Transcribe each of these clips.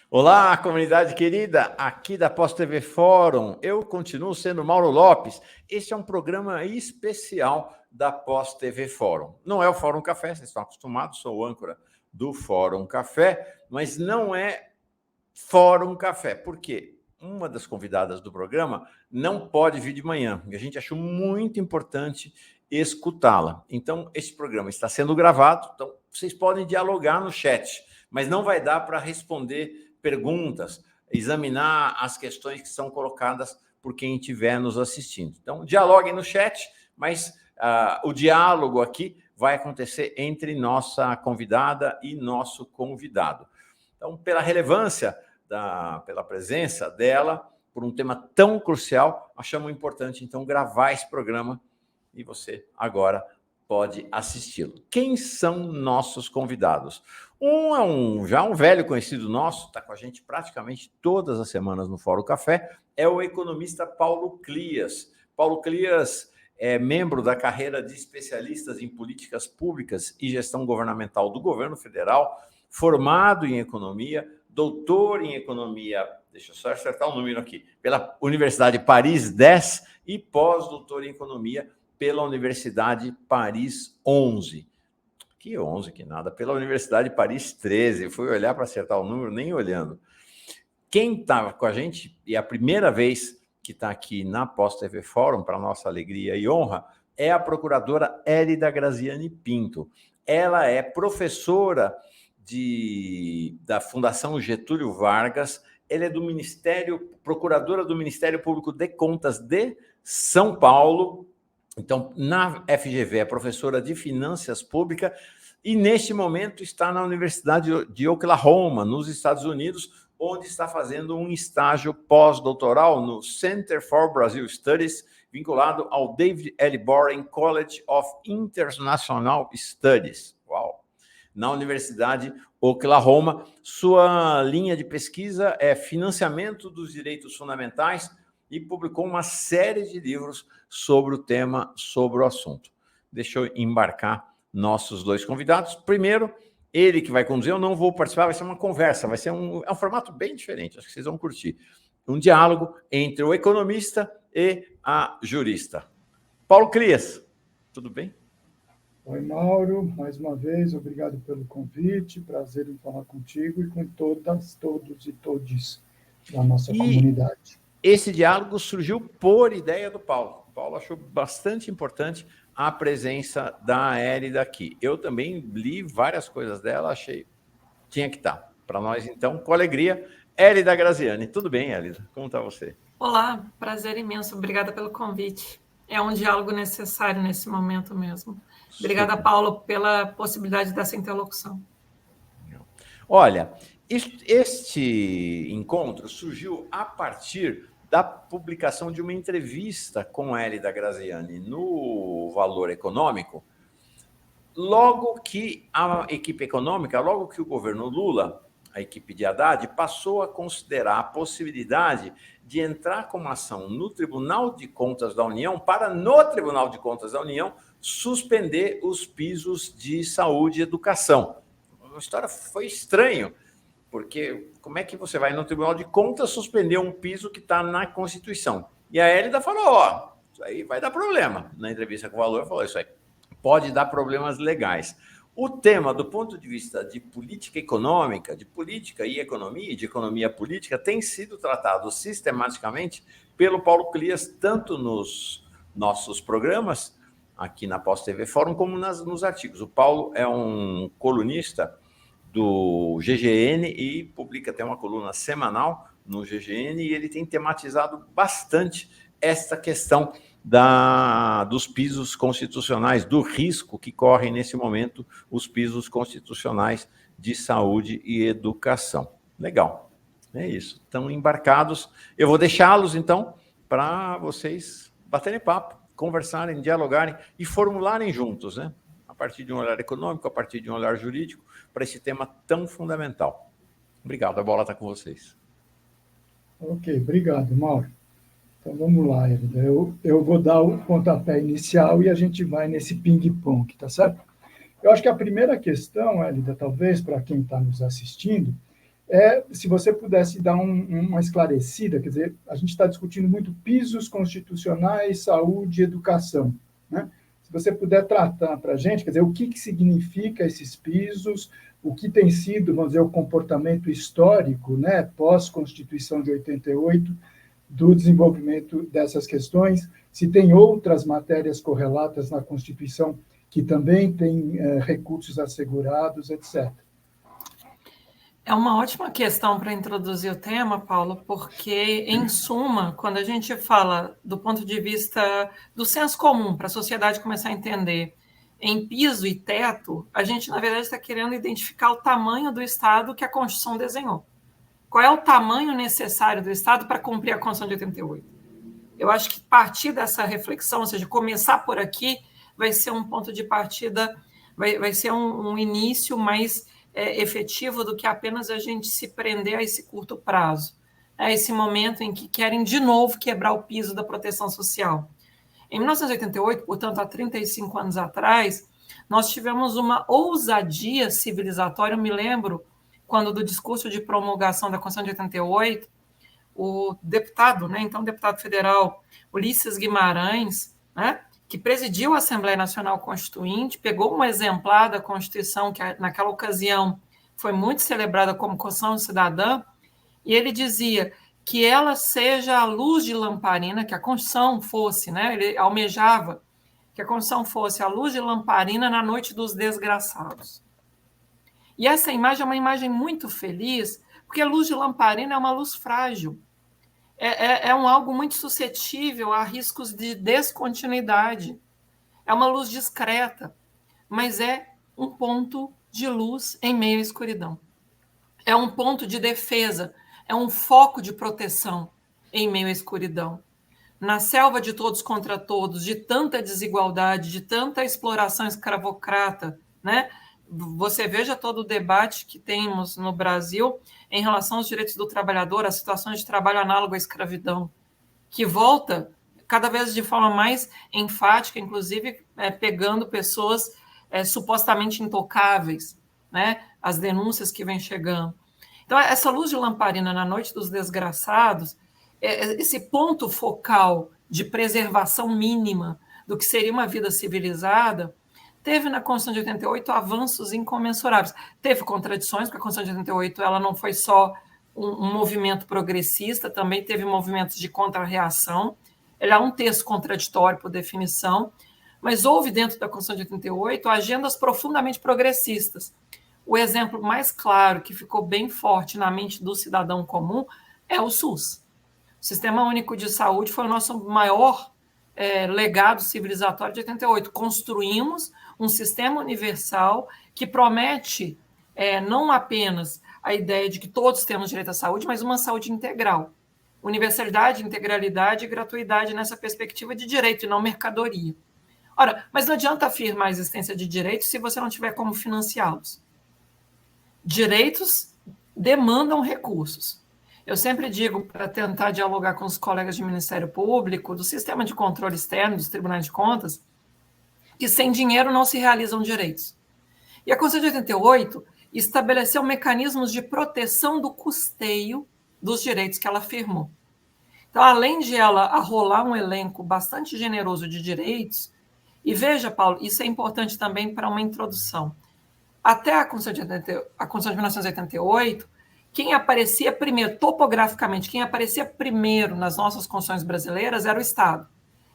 Olá, comunidade querida, aqui da Pós TV Fórum. Eu continuo sendo Mauro Lopes. Este é um programa especial da Pós TV Fórum. Não é o Fórum Café, vocês estão acostumados, sou o âncora do Fórum Café, mas não é Fórum Café. Por quê? Uma das convidadas do programa não pode vir de manhã. E a gente achou muito importante escutá-la. Então, esse programa está sendo gravado, então vocês podem dialogar no chat, mas não vai dar para responder perguntas, examinar as questões que são colocadas por quem estiver nos assistindo. Então, dialoguem no chat, mas o diálogo aqui vai acontecer entre nossa convidada e nosso convidado. Então, pela relevância, pela presença dela, por um tema tão crucial, achamos importante, então, gravar esse programa e você agora pode assisti-lo. Quem são nossos convidados? Já um velho conhecido nosso, está com a gente praticamente todas as semanas no Fórum Café, é o economista Paulo Clias. Paulo Clias é membro da carreira de especialistas em políticas públicas e gestão governamental do governo federal, formado em economia, doutor em economia, deixa eu só acertar o número aqui, pela Universidade Paris 10 e pós-doutor em economia pela Universidade Paris 11. Que 11, que nada. Pela Universidade Paris 13. Fui olhar para acertar o número, nem olhando. Quem está com a gente, e é a primeira vez que está aqui na Pós TV Fórum, para nossa alegria e honra, é a procuradora Élida Graziani Pinto. Ela é professora da Fundação Getúlio Vargas, ela é procuradora do Ministério Público de Contas de São Paulo. Então, na FGV, é professora de Finanças Públicas e, neste momento, está na Universidade de Oklahoma, nos Estados Unidos, onde está fazendo um estágio pós-doutoral no Center for Brazil Studies, vinculado ao David L. Boren College of International Studies. Uau! Na Universidade Oklahoma, sua linha de pesquisa é financiamento dos direitos fundamentais e publicou uma série de livros sobre o tema, sobre o assunto. Deixa eu embarcar nossos dois convidados. Primeiro, ele que vai conduzir, eu não vou participar, vai ser uma conversa, vai ser um formato bem diferente, acho que vocês vão curtir. Um diálogo entre o economista e a jurista. Paulo Clias, tudo bem? Oi, Mauro, mais uma vez, obrigado pelo convite, prazer em falar contigo e com todas, todos e todes da nossa comunidade. Esse diálogo surgiu por ideia do Paulo. O Paulo achou bastante importante a presença da Élida aqui. Eu também li várias coisas dela, achei tinha que estar. Para nós, então, com alegria, Élida Graziani. Tudo bem, Élida? Como está você? Olá, prazer imenso. Obrigada pelo convite. É um diálogo necessário nesse momento mesmo. Obrigada, Paulo, pela possibilidade dessa interlocução. Olha, este encontro surgiu a partir da publicação de uma entrevista com Élida Graziani no Valor Econômico, logo que a equipe econômica, logo que o governo Lula, a equipe de Haddad, passou a considerar a possibilidade de entrar com uma ação no Tribunal de Contas da União para, no Tribunal de Contas da União, suspender os pisos de saúde e educação. A história foi estranho, porque como é que você vai no Tribunal de Contas suspender um piso que está na Constituição? E a Élida falou, isso aí vai dar problema. Na entrevista com o Valor, falou, isso aí pode dar problemas legais. O tema, do ponto de vista de política econômica, de política e economia, de economia política, tem sido tratado sistematicamente pelo Paulo Clias, tanto nos nossos programas, aqui na Pós TV Fórum, como nos artigos. O Paulo é um colunista do GGN e publica até uma coluna semanal no GGN, e ele tem tematizado bastante esta questão dos pisos constitucionais, do risco que correm nesse momento os pisos constitucionais de saúde e educação. Legal, é isso. Estão embarcados. Eu vou deixá-los, então, para vocês baterem papo, conversarem, dialogarem e formularem juntos, né? A partir de um olhar econômico, a partir de um olhar jurídico, para esse tema tão fundamental. Obrigado, a bola está com vocês. Ok, obrigado, Mauro. Então, vamos lá, Élida. Eu vou dar o pontapé inicial e a gente vai nesse ping-pong, tá certo? Eu acho que a primeira questão, Élida, talvez, para quem está nos assistindo, se você pudesse dar uma esclarecida, quer dizer, a gente está discutindo muito pisos constitucionais, saúde e educação, né? Se você puder tratar para a gente, quer dizer, o que significa esses pisos, o que tem sido, vamos dizer, o comportamento histórico, né, pós-Constituição de 88, do desenvolvimento dessas questões, se tem outras matérias correlatas na Constituição que também têm recursos assegurados, etc. É uma ótima questão para introduzir o tema, Paulo, porque, em suma, quando a gente fala do ponto de vista do senso comum, para a sociedade começar a entender em piso e teto, a gente, na verdade, está querendo identificar o tamanho do Estado que a Constituição desenhou. Qual é o tamanho necessário do Estado para cumprir a Constituição de 88? Eu acho que partir dessa reflexão, ou seja, começar por aqui, vai ser um ponto de partida, vai ser um início mais efetivo do que apenas a gente se prender a esse curto prazo, a esse momento em que querem de novo quebrar o piso da proteção social. Em 1988, portanto, há 35 anos atrás, nós tivemos uma ousadia civilizatória. Eu me lembro quando, do discurso de promulgação da Constituição de 88, o deputado, né, então deputado federal Ulisses Guimarães, né, que presidiu a Assembleia Nacional Constituinte, pegou um exemplar da Constituição, que naquela ocasião foi muito celebrada como Constituição Cidadã, e ele dizia que ela seja a luz de lamparina, que a Constituição fosse, né, ele almejava que a Constituição fosse a luz de lamparina na noite dos desgraçados. E essa imagem é uma imagem muito feliz, porque a luz de lamparina é uma luz frágil, é algo muito suscetível a riscos de descontinuidade. É uma luz discreta, mas é um ponto de luz em meio à escuridão. É um ponto de defesa, é um foco de proteção em meio à escuridão. Na selva de todos contra todos, de tanta desigualdade, de tanta exploração escravocrata, né? Você veja todo o debate que temos no Brasil em relação aos direitos do trabalhador, as situações de trabalho análogo à escravidão, que volta cada vez de forma mais enfática, inclusive pegando pessoas supostamente intocáveis, né? As denúncias que vêm chegando. Então, essa luz de lamparina na noite dos desgraçados, esse ponto focal de preservação mínima do que seria uma vida civilizada, teve na Constituição de 88 avanços incomensuráveis. Teve contradições, porque a Constituição de 88 ela não foi só um movimento progressista, também teve movimentos de contra-reação. Ele é um texto contraditório, por definição, mas houve dentro da Constituição de 88 agendas profundamente progressistas. O exemplo mais claro, que ficou bem forte na mente do cidadão comum, é o SUS. O Sistema Único de Saúde foi o nosso maior legado civilizatório de 88. Construímos um sistema universal que promete não apenas a ideia de que todos temos direito à saúde, mas uma saúde integral. Universalidade, integralidade e gratuidade nessa perspectiva de direito e não mercadoria. Ora, mas não adianta afirmar a existência de direitos se você não tiver como financiá-los. Direitos demandam recursos. Eu sempre digo, para tentar dialogar com os colegas de Ministério Público, do sistema de controle externo, dos tribunais de contas, que sem dinheiro não se realizam direitos. E a Constituição de 88 estabeleceu mecanismos de proteção do custeio dos direitos que ela afirmou. Então, além de ela arrolar um elenco bastante generoso de direitos, e veja, Paulo, isso é importante também para uma introdução. Até a Constituição de 1988, quem aparecia primeiro, topograficamente, quem aparecia primeiro nas nossas constituições brasileiras era o Estado.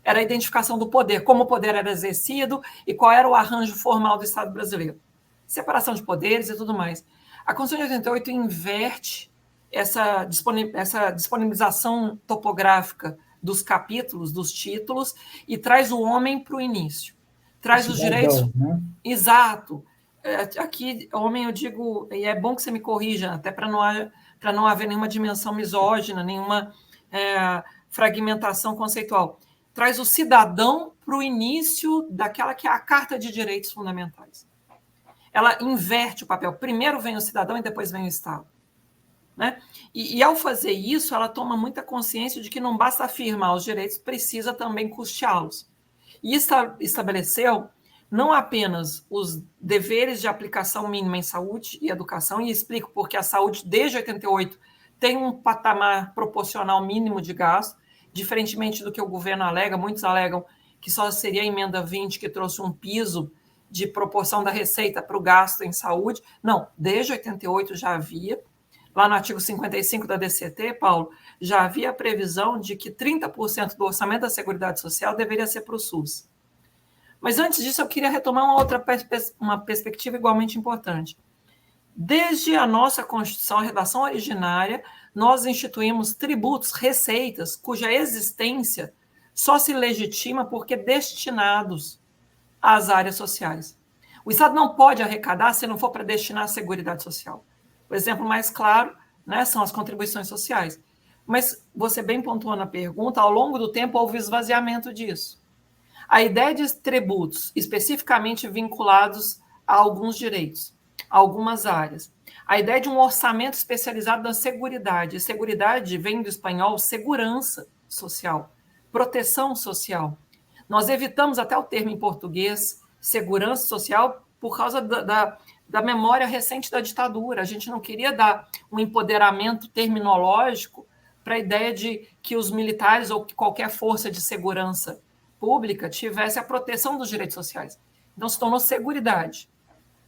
Era a identificação do poder, como o poder era exercido e qual era o arranjo formal do Estado brasileiro. Separação de poderes e tudo mais. A Constituição de 88 inverte essa disponibilização topográfica dos capítulos, dos títulos, e traz o homem para o início. Traz os direitos... Né? Exato. Aqui, homem, eu digo, e é bom que você me corrija, até para não haver nenhuma dimensão misógina, nenhuma fragmentação conceitual. Traz o cidadão para o início daquela que é a Carta de Direitos Fundamentais. Ela inverte o papel. Primeiro vem o cidadão e depois vem o Estado. Né? E ao fazer isso, ela toma muita consciência de que não basta afirmar os direitos, precisa também custeá-los. E estabeleceu não apenas os deveres de aplicação mínima em saúde e educação, e explico porque a saúde, desde 88, tem um patamar proporcional mínimo de gasto, diferentemente do que o governo alega, muitos alegam que só seria a emenda 20 que trouxe um piso de proporção da receita para o gasto em saúde. Não, desde 88 já havia. Lá no artigo 55 da DCT, Paulo, já havia a previsão de que 30% do orçamento da Seguridade Social deveria ser para o SUS. Mas antes disso, eu queria retomar uma perspectiva igualmente importante. Desde a nossa Constituição, a redação originária, nós instituímos tributos, receitas, cuja existência só se legitima porque destinados às áreas sociais. O Estado não pode arrecadar se não for para destinar à Seguridade Social. O exemplo mais claro, né, são as contribuições sociais. Mas você bem pontuou na pergunta, ao longo do tempo houve esvaziamento disso. A ideia de tributos especificamente vinculados a alguns direitos, a algumas áreas. A ideia de um orçamento especializado na seguridade. Seguridade vem do espanhol segurança social, proteção social. Nós evitamos até o termo em português, segurança social, por causa da memória recente da ditadura. A gente não queria dar um empoderamento terminológico para a ideia de que os militares ou que qualquer força de segurança pública tivesse a proteção dos direitos sociais. Então, se tornou seguridade.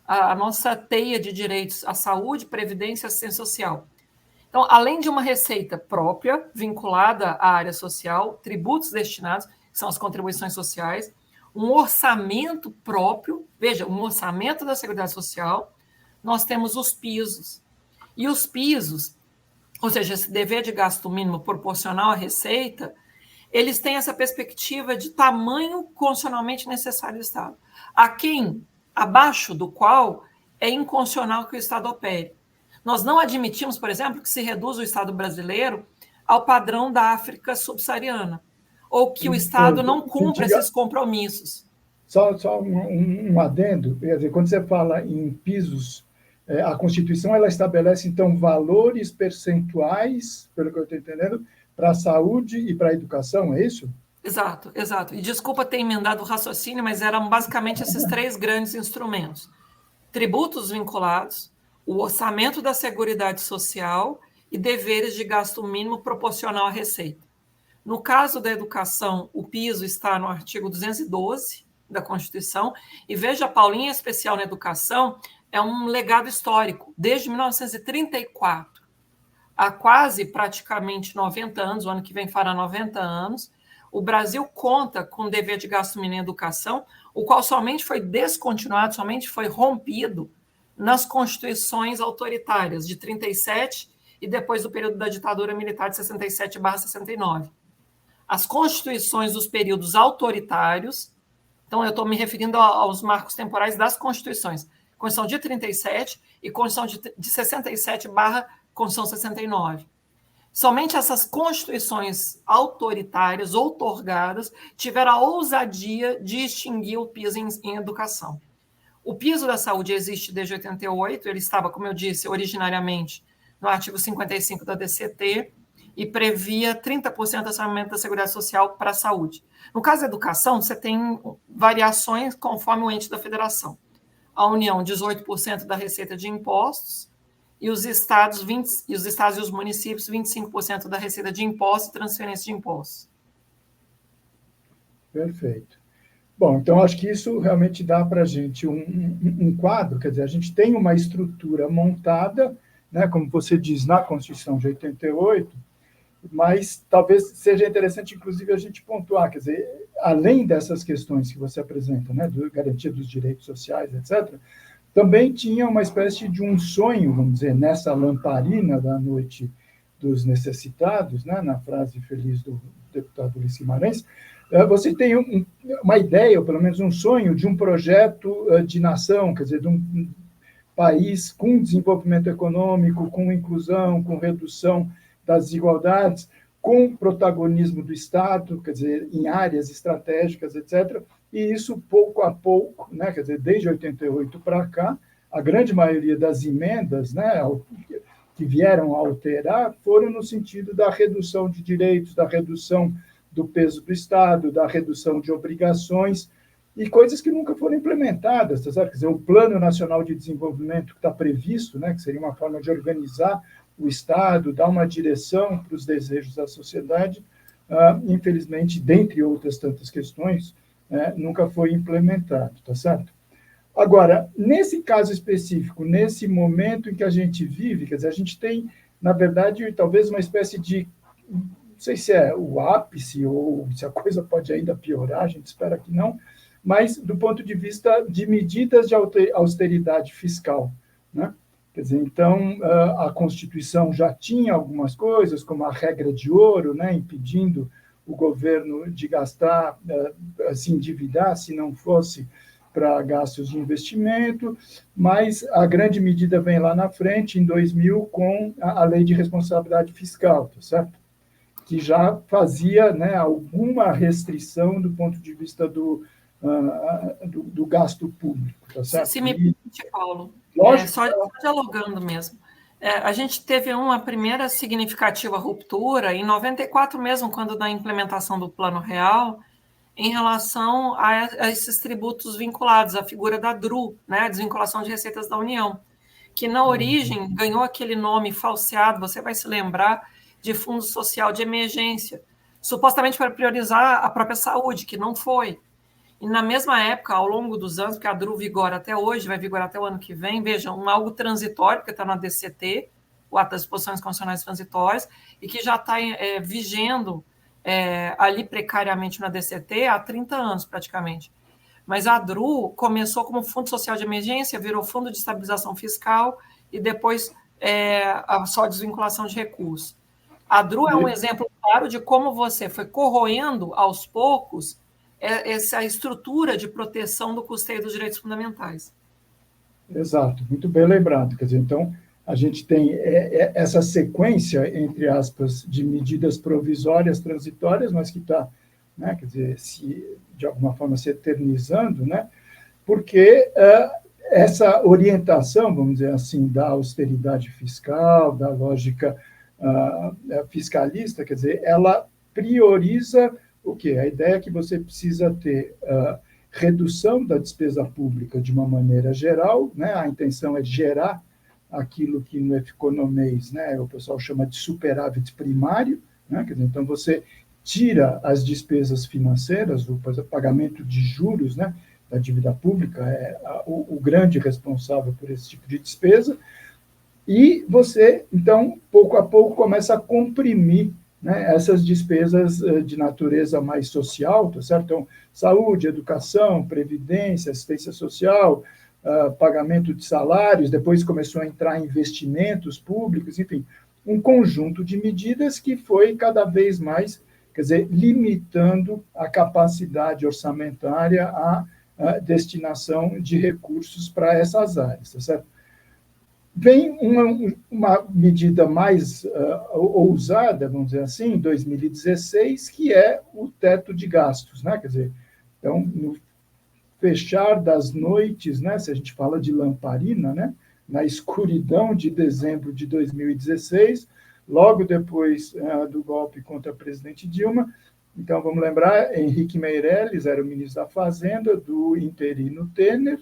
A nossa teia de direitos à saúde, previdência e assistência social. Então, além de uma receita própria, vinculada à área social, tributos destinados, que são as contribuições sociais, um orçamento próprio, veja, um orçamento da Seguridade Social, nós temos os pisos. E os pisos, ou seja, esse dever de gasto mínimo proporcional à receita, eles têm essa perspectiva de tamanho constitucionalmente necessário do Estado, abaixo do qual é inconstitucional que o Estado opere. Nós não admitimos, por exemplo, que se reduza o Estado brasileiro ao padrão da África subsaariana, ou que o Estado não cumpra esses compromissos. Só um adendo, quer dizer, quando você fala em pisos, a Constituição ela estabelece, então, valores percentuais, pelo que eu estou entendendo, para a saúde e para a educação, é isso? Exato, exato. E desculpa ter emendado o raciocínio, mas eram basicamente esses três grandes instrumentos. Tributos vinculados, o orçamento da Seguridade Social e deveres de gasto mínimo proporcional à receita. No caso da educação, o piso está no artigo 212 da Constituição, e veja, Paulo, em especial na educação, é um legado histórico, desde 1934, há quase praticamente 90 anos, o ano que vem fará 90 anos, o Brasil conta com o dever de gasto mínimo em educação, o qual somente foi descontinuado, somente foi rompido nas constituições autoritárias de 37 e depois do período da ditadura militar de 67/69. As constituições dos períodos autoritários, então eu estou me referindo aos marcos temporais das constituições, Constituição de 37 e Constituição de 67/Constituição 69. Somente essas constituições autoritárias, outorgadas, tiveram a ousadia de extinguir o piso em educação. O piso da saúde existe desde 88, ele estava, como eu disse, originariamente no artigo 55 da DCT, e previa 30% do orçamento da Seguridade Social para a saúde. No caso da educação, você tem variações conforme o ente da federação. A União, 18% da receita de impostos, e os estados e os municípios, 25% da receita de impostos e transferência de impostos. Perfeito. Bom, então acho que isso realmente dá para a gente um quadro, quer dizer, a gente tem uma estrutura montada, né, como você diz, na Constituição de 88, mas talvez seja interessante, inclusive, a gente pontuar, quer dizer, além dessas questões que você apresenta, né, garantia dos direitos sociais, etc., também tinha uma espécie de um sonho, vamos dizer, nessa lamparina da noite dos necessitados, né, na frase feliz do deputado Ulisses Guimarães, você tem uma ideia, ou pelo menos um sonho, de um projeto de nação, quer dizer, de um país com desenvolvimento econômico, com inclusão, com redução das desigualdades, com protagonismo do Estado, quer dizer, em áreas estratégicas, etc. E isso, pouco a pouco, né, quer dizer, desde 88 para cá, a grande maioria das emendas, né, que vieram a alterar foram no sentido da redução de direitos, da redução do peso do Estado, da redução de obrigações, e coisas que nunca foram implementadas, tá certo? Quer dizer, o Plano Nacional de Desenvolvimento que está previsto, né, que seria uma forma de organizar o Estado, dar uma direção para os desejos da sociedade, infelizmente, dentre outras tantas questões, nunca foi implementado, tá certo? Agora, nesse caso específico, nesse momento em que a gente vive, quer dizer, a gente tem, na verdade, talvez uma espécie de, não sei se é o ápice ou se a coisa pode ainda piorar, a gente espera que não, mas do ponto de vista de medidas de austeridade fiscal, né? Quer dizer, então, a Constituição já tinha algumas coisas, como a regra de ouro, né, impedindo o governo de gastar, se endividar, se não fosse para gastos de investimento, mas a grande medida vem lá na frente, em 2000, com a Lei de Responsabilidade Fiscal, tá certo? Que já fazia, né, alguma restrição do ponto de vista do gasto público, tá certo? Se me permite, Paulo, lógico, só dialogando mesmo. A gente teve uma primeira significativa ruptura em 94 mesmo, quando da implementação do Plano Real, em relação a esses tributos vinculados à figura da DRU, né, a desvinculação de receitas da União, que na origem ganhou aquele nome falseado, você vai se lembrar, de Fundo Social de Emergência, supostamente para priorizar a própria saúde, que não foi. E na mesma época, ao longo dos anos, porque a DRU vigora até hoje, vai vigorar até o ano que vem, vejam, algo transitório, porque está na DCT, o Ato das Disposições Constitucionais Transitórias, e que já está vigendo ali precariamente na DCT há 30 anos, praticamente. Mas a DRU começou como Fundo Social de Emergência, virou Fundo de Estabilização Fiscal e depois a só desvinculação de recursos. A DRU é um exemplo claro de como você foi corroendo aos poucos essa estrutura de proteção do custeio dos direitos fundamentais. Exato, muito bem lembrado. Quer dizer, então, a gente tem essa sequência, entre aspas, de medidas provisórias, transitórias, mas que está, né, quer dizer, de alguma forma se eternizando, né, porque essa orientação, vamos dizer assim, da austeridade fiscal, da lógica fiscalista, quer dizer, ela prioriza o quê? A ideia é que você precisa ter redução da despesa pública de uma maneira geral, né? A intenção é gerar aquilo que no economês, né, o pessoal chama de superávit primário, né? Quer dizer, então você tira as despesas financeiras, o pagamento de juros, né, da dívida pública é o grande responsável por esse tipo de despesa, e você, então, pouco a pouco, começa a comprimir, né, essas despesas de natureza mais social, tá certo? Então, saúde, educação, previdência, assistência social, pagamento de salários, depois começou a entrar investimentos públicos, enfim, um conjunto de medidas que foi cada vez mais, quer dizer, limitando a capacidade orçamentária à destinação de recursos para essas áreas, tá certo? Vem uma medida mais ousada, vamos dizer assim, em 2016, que é o teto de gastos, né? Quer dizer, então, no fechar das noites, né, se a gente fala de lamparina, né, na escuridão de dezembro de 2016, logo depois do golpe contra a presidente Dilma, então, vamos lembrar, Henrique Meirelles era o ministro da Fazenda, do interino Temer,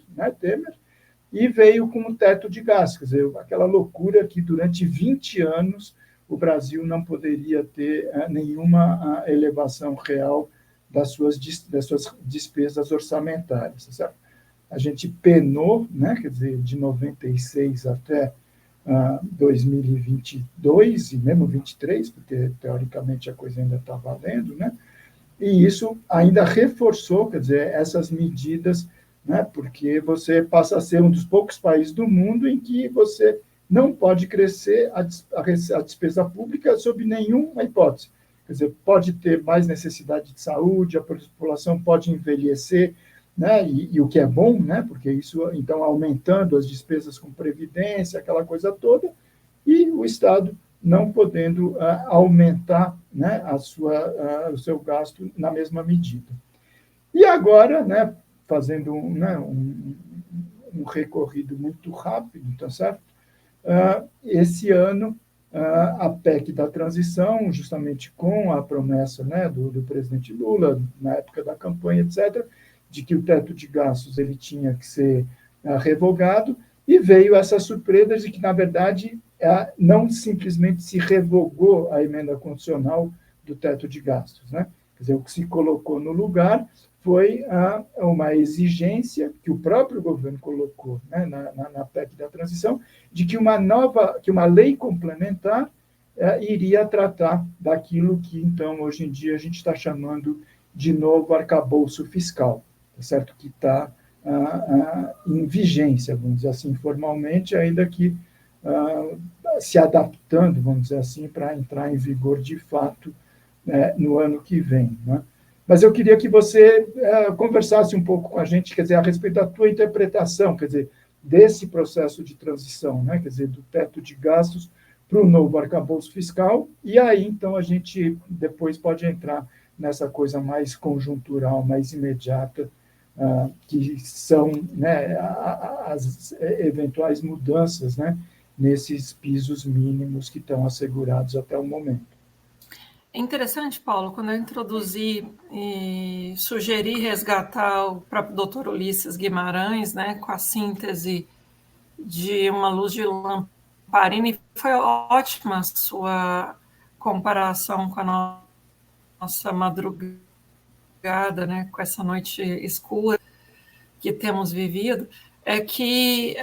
e veio com um teto de gastos, quer dizer, aquela loucura que durante 20 anos o Brasil não poderia ter nenhuma elevação real das suas despesas orçamentárias, certo? A gente penou, né, quer dizer, de 96 até 2022, e mesmo 23, porque teoricamente a coisa ainda está valendo, né? E isso ainda reforçou, quer dizer, essas medidas, né, porque você passa a ser um dos poucos países do mundo em que você não pode crescer a despesa pública sob nenhuma hipótese. Quer dizer, pode ter mais necessidade de saúde, a população pode envelhecer, né, e o que é bom, né, porque isso, então, aumentando as despesas com previdência, aquela coisa toda, e o Estado não podendo aumentar, né, o seu gasto na mesma medida. E agora, né, fazendo um recorrido muito rápido, tá certo? Esse ano, a PEC da transição, justamente com a promessa, né, do presidente Lula, na época da campanha, etc., de que o teto de gastos ele tinha que ser revogado, e veio essa surpresa de que, na verdade, não simplesmente se revogou a emenda constitucional do teto de gastos, né? Quer dizer, o que se colocou no lugar foi uma exigência que o próprio governo colocou, né, na PEC da transição, de que uma lei complementar iria tratar daquilo que, então, hoje em dia, a gente está chamando de novo arcabouço fiscal, certo? Que está em vigência, vamos dizer assim, formalmente, ainda que se adaptando, vamos dizer assim, para entrar em vigor de fato no ano que vem, né? Mas eu queria que você conversasse um pouco com a gente, quer dizer, a respeito da tua interpretação, quer dizer, desse processo de transição, né? Quer dizer, do teto de gastos para o novo arcabouço fiscal, e aí, então, a gente depois pode entrar nessa coisa mais conjuntural, mais imediata, que são, né, as eventuais mudanças, né, nesses pisos mínimos que estão assegurados até o momento. É interessante, Paulo, quando eu introduzi e sugeri resgatar o próprio Dr. Ulisses Guimarães, né, com a síntese de Uma Luz de Lamparina, e foi ótima a sua comparação com a nossa madrugada, né, com essa noite escura que temos vivido, é que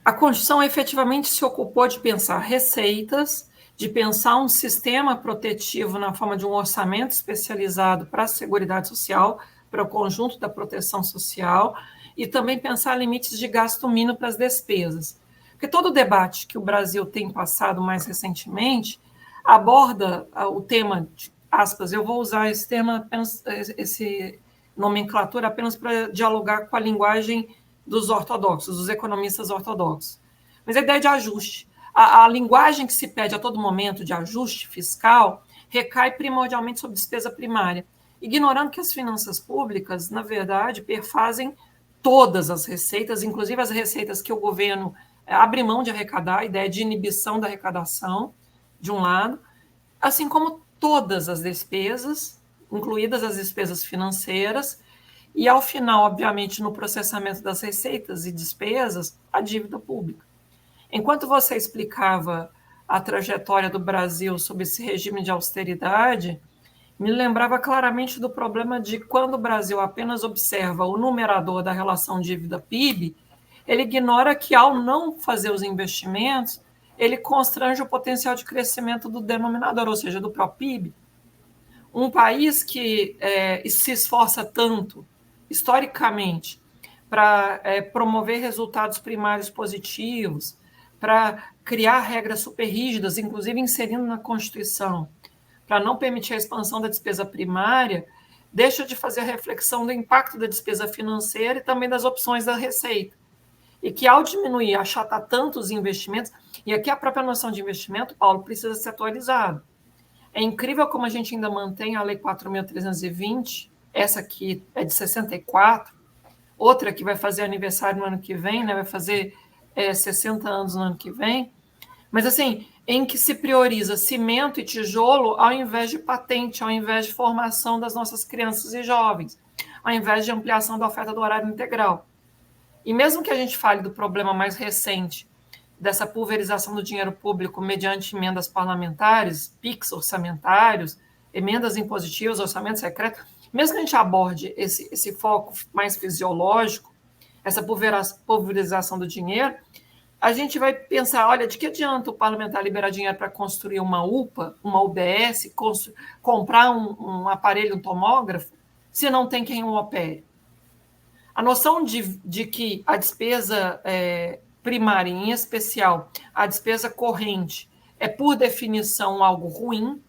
a Constituição efetivamente se ocupou de pensar receitas, de pensar um sistema protetivo na forma de um orçamento especializado para a Seguridade Social, para o conjunto da proteção social, e também pensar limites de gasto mínimo para as despesas. Porque todo o debate que o Brasil tem passado mais recentemente aborda o tema, de, aspas, eu vou usar esse termo apenas, esse nomenclatura apenas para dialogar com a linguagem dos ortodoxos, dos economistas ortodoxos. Mas a ideia de ajuste. A linguagem que se pede a todo momento de ajuste fiscal recai primordialmente sobre despesa primária, ignorando que as finanças públicas, na verdade, perfazem todas as receitas, inclusive as receitas que o governo abre mão de arrecadar, a ideia de inibição da arrecadação, de um lado, assim como todas as despesas, incluídas as despesas financeiras, e, ao final, obviamente, no processamento das receitas e despesas, a dívida pública. Enquanto você explicava a trajetória do Brasil sob esse regime de austeridade, me lembrava claramente do problema de quando o Brasil apenas observa o numerador da relação dívida-PIB, ele ignora que, ao não fazer os investimentos, ele constrange o potencial de crescimento do denominador, ou seja, do próprio PIB. Um país que se esforça tanto, historicamente, para promover resultados primários positivos, para criar regras super rígidas, inclusive inserindo na Constituição, para não permitir a expansão da despesa primária, deixa de fazer a reflexão do impacto da despesa financeira e também das opções da receita. E que, ao diminuir, achatar tanto os investimentos, e aqui a própria noção de investimento, Paulo, precisa ser atualizada. É incrível como a gente ainda mantém a Lei 4.320, essa aqui é de 64, outra que vai fazer aniversário no ano que vem, né, vai fazer 60 anos no ano que vem, mas assim, em que se prioriza cimento e tijolo ao invés de patente, ao invés de formação das nossas crianças e jovens, ao invés de ampliação da oferta do horário integral. E mesmo que a gente fale do problema mais recente, dessa pulverização do dinheiro público mediante emendas parlamentares, PIX orçamentários, emendas impositivas, orçamento secreto, mesmo que a gente aborde esse foco mais fisiológico, essa pulverização do dinheiro, a gente vai pensar, olha, de que adianta o parlamentar liberar dinheiro para construir uma UPA, uma UBS, comprar um aparelho, um tomógrafo, se não tem quem o opere? A noção de que a despesa primária, em especial a despesa corrente, é, por definição, algo ruim,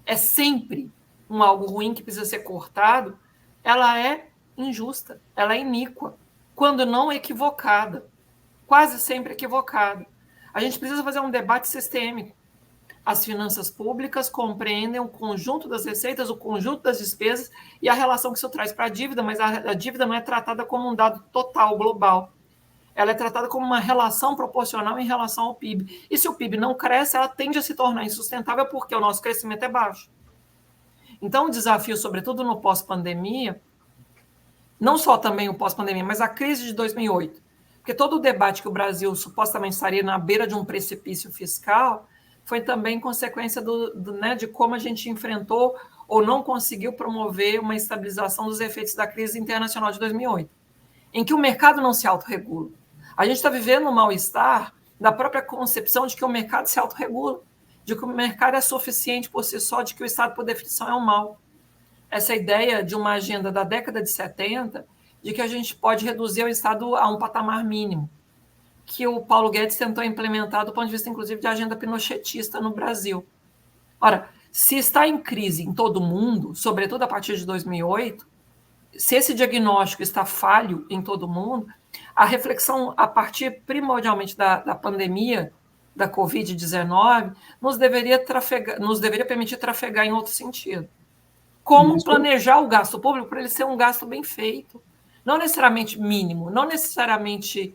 é sempre um algo ruim que precisa ser cortado, ela é injusta, ela é iníqua, quando não equivocada, quase sempre equivocada. A gente precisa fazer um debate sistêmico. As finanças públicas compreendem o conjunto das receitas, o conjunto das despesas e a relação que isso traz para a dívida, mas a dívida não é tratada como um dado total, global. Ela é tratada como uma relação proporcional em relação ao PIB. E se o PIB não cresce, ela tende a se tornar insustentável porque o nosso crescimento é baixo. Então, o desafio, sobretudo no pós-pandemia, não só também o pós-pandemia, mas a crise de 2008, porque todo o debate que o Brasil supostamente estaria na beira de um precipício fiscal foi também consequência de como a gente enfrentou ou não conseguiu promover uma estabilização dos efeitos da crise internacional de 2008, em que o mercado não se autorregula. A gente está vivendo um mal-estar da própria concepção de que o mercado se autorregula, de que o mercado é suficiente por si só, de que o Estado, por definição, é um mal. Essa ideia de uma agenda da década de 70, de que a gente pode reduzir o Estado a um patamar mínimo, que o Paulo Guedes tentou implementar do ponto de vista, inclusive, de agenda pinochetista no Brasil. Ora, se está em crise em todo o mundo, sobretudo a partir de 2008, se esse diagnóstico está falho em todo o mundo, a reflexão a partir primordialmente da pandemia, da Covid-19, nos deveria permitir trafegar em outro sentido. Como planejar o gasto público para ele ser um gasto bem feito, não necessariamente mínimo, não necessariamente...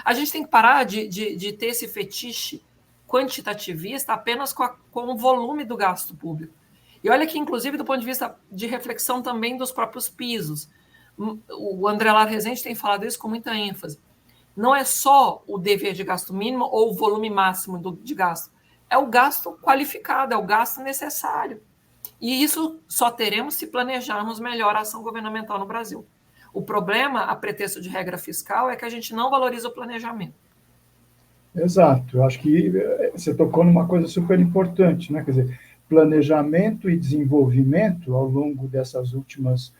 A gente tem que parar de ter esse fetiche quantitativista apenas com o volume do gasto público. E olha que, inclusive, do ponto de vista de reflexão também dos próprios pisos, o André Lara Rezende tem falado isso com muita ênfase. Não é só o dever de gasto mínimo ou o volume máximo de gasto, é o gasto qualificado, é o gasto necessário. E isso só teremos se planejarmos melhor a ação governamental no Brasil. O problema, a pretexto de regra fiscal, é que a gente não valoriza o planejamento. Exato. Eu acho que você tocou numa coisa super importante, né? Quer dizer, planejamento e desenvolvimento ao longo dessas últimas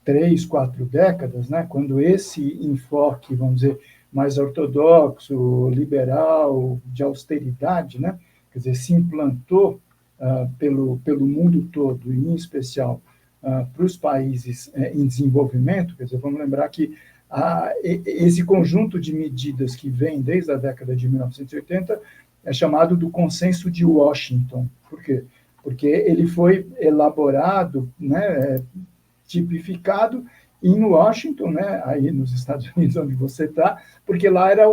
3, 4 décadas, né? Quando esse enfoque, vamos dizer, mais ortodoxo, liberal, de austeridade, né? Quer dizer, se implantou pelo mundo todo, e em especial para os países em desenvolvimento. Quer dizer, vamos lembrar que esse conjunto de medidas que vem desde a década de 1980 é chamado do Consenso de Washington. Por quê? Porque ele foi elaborado, né, tipificado em Washington, né, aí nos Estados Unidos, onde você está, porque lá era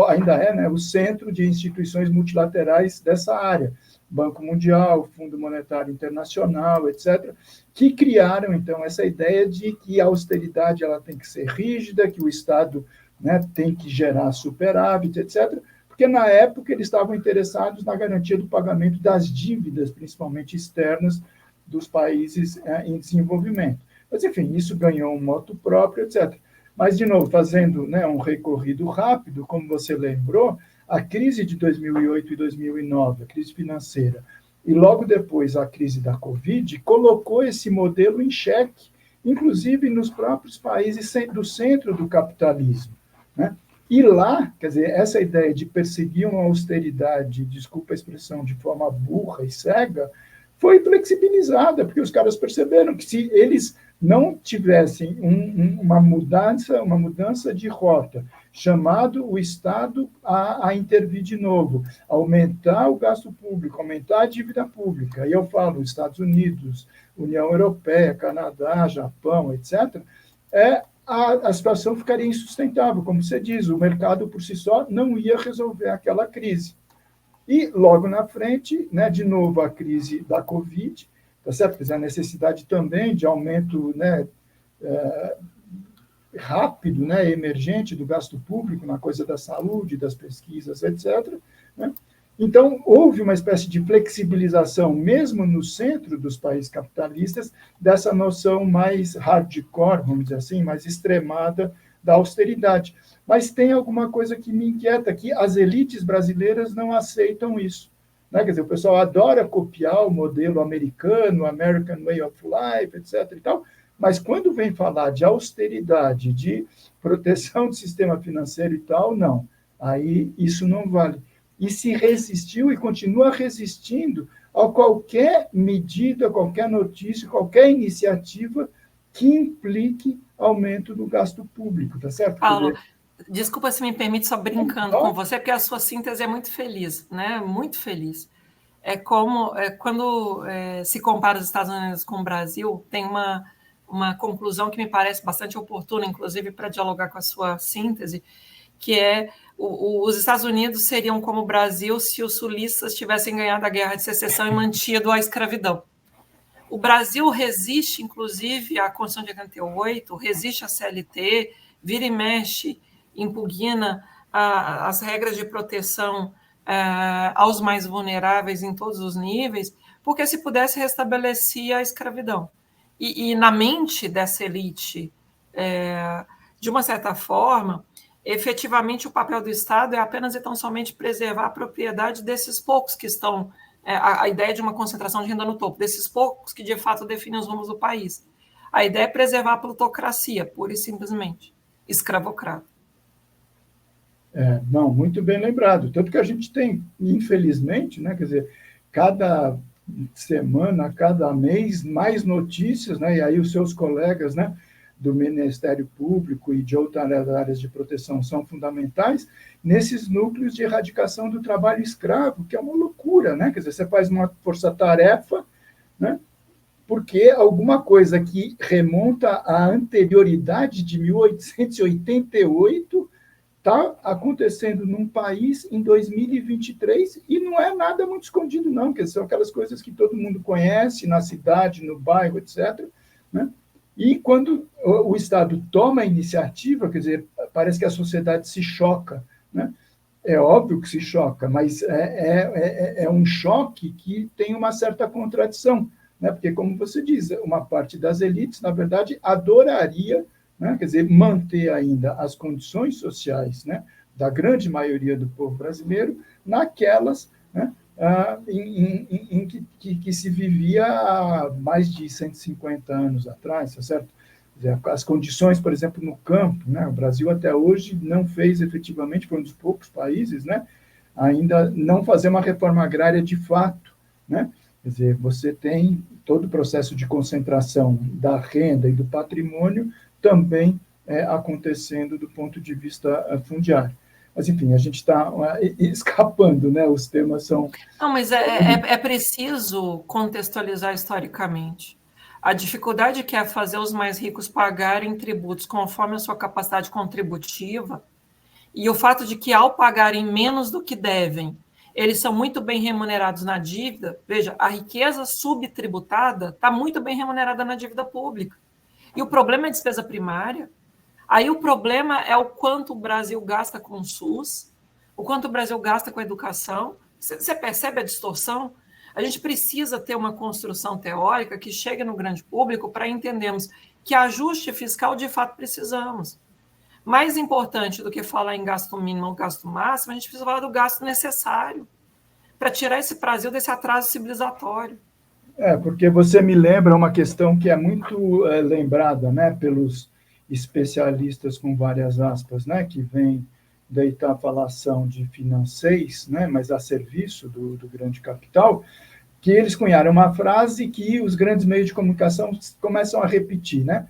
ainda é, né, o centro de instituições multilaterais dessa área. Banco Mundial, Fundo Monetário Internacional, etc., que criaram, então, essa ideia de que a austeridade ela tem que ser rígida, que o Estado, né, tem que gerar superávit, etc., porque, na época, eles estavam interessados na garantia do pagamento das dívidas, principalmente externas, dos países em desenvolvimento. Mas, enfim, isso ganhou um moto próprio, etc. Mas, de novo, fazendo, né, um recorrido rápido, como você lembrou, a crise de 2008 e 2009, a crise financeira, e logo depois a crise da Covid, colocou esse modelo em xeque, inclusive nos próprios países do centro do capitalismo, né? E lá, quer dizer, essa ideia de perseguir uma austeridade, desculpa a expressão, de forma burra e cega, foi flexibilizada, porque os caras perceberam que se eles não tivessem uma mudança de rota, chamado o Estado a intervir de novo, aumentar o gasto público, aumentar a dívida pública, e eu falo Estados Unidos, União Europeia, Canadá, Japão, etc., a situação ficaria insustentável, como você diz, o mercado por si só não ia resolver aquela crise. E logo na frente, né, de novo a crise da Covid, tá certo? Quer dizer, a necessidade também de aumento, né, rápido, né, emergente do gasto público na coisa da saúde, das pesquisas, etc., né? Então, houve uma espécie de flexibilização, mesmo no centro dos países capitalistas, dessa noção mais hardcore, vamos dizer assim, mais extremada da austeridade. Mas tem alguma coisa que me inquieta, que as elites brasileiras não aceitam isso, né? Quer dizer, o pessoal adora copiar o modelo americano, American Way of Life, etc. e tal, mas quando vem falar de austeridade, de proteção do sistema financeiro e tal, não. Aí isso não vale. E se resistiu e continua resistindo a qualquer medida, qualquer notícia, qualquer iniciativa que implique aumento do gasto público, tá certo? Paulo, desculpa se me permite, só brincando com você, porque a sua síntese é muito feliz, né? Muito feliz. É como quando se compara os Estados Unidos com o Brasil, tem uma conclusão que me parece bastante oportuna, inclusive para dialogar com a sua síntese, que é os Estados Unidos seriam como o Brasil se os sulistas tivessem ganhado a Guerra de Secessão e mantido a escravidão. O Brasil resiste, inclusive, à Constituição de 88, resiste à CLT, vira e mexe, impugna as regras de proteção aos mais vulneráveis em todos os níveis, porque se pudesse restabelecer a escravidão. E na mente dessa elite, de uma certa forma, efetivamente o papel do Estado é apenas e tão somente preservar a propriedade desses poucos que estão, a ideia de uma concentração de renda no topo, desses poucos que de fato definem os rumos do país. A ideia é preservar a plutocracia, pura e simplesmente, escravocrata. Não, muito bem lembrado. Tanto que a gente tem, infelizmente, né, quer dizer, cada semana, cada mês, mais notícias, né, e aí os seus colegas, né, do Ministério Público e de outras áreas de proteção são fundamentais nesses núcleos de erradicação do trabalho escravo, que é uma loucura, né? Quer dizer, você faz uma força-tarefa, né? Porque alguma coisa que remonta à anterioridade de 1888 está acontecendo num país em 2023 e não é nada muito escondido, não, que são aquelas coisas que todo mundo conhece na cidade, no bairro, etc., né? E quando o Estado toma a iniciativa, quer dizer, parece que a sociedade se choca, né? É óbvio que se choca, mas é um choque que tem uma certa contradição, né? Porque, como você diz, uma parte das elites, na verdade, adoraria, né, quer dizer, manter ainda as condições sociais, né, da grande maioria do povo brasileiro naquelas, né, em que se vivia há mais de 150 anos atrás, tá certo? As condições, por exemplo, no campo, né, o Brasil até hoje não fez efetivamente, foi um dos poucos países, né, ainda não fazer uma reforma agrária de fato, né? Quer dizer, você tem todo o processo de concentração da renda e do patrimônio também acontecendo do ponto de vista fundiário. Mas, enfim, a gente está escapando, né? Os temas são... Não, mas é preciso contextualizar historicamente. A dificuldade que é fazer os mais ricos pagarem tributos conforme a sua capacidade contributiva e o fato de que, ao pagarem menos do que devem, eles são muito bem remunerados na dívida. Veja, a riqueza subtributada está muito bem remunerada na dívida pública. E o problema é a despesa primária. Aí o problema é o quanto o Brasil gasta com o SUS, o quanto o Brasil gasta com a educação. Você percebe a distorção? A gente precisa ter uma construção teórica que chegue no grande público para entendermos que ajuste fiscal de fato precisamos. Mais importante do que falar em gasto mínimo ou gasto máximo, a gente precisa falar do gasto necessário para tirar esse Brasil desse atraso civilizatório. Porque você me lembra uma questão que é muito lembrada, né, pelos especialistas com várias aspas, né, que vem da falação de financeiros, né, mas a serviço do grande capital, que eles cunharam uma frase que os grandes meios de comunicação começam a repetir, né?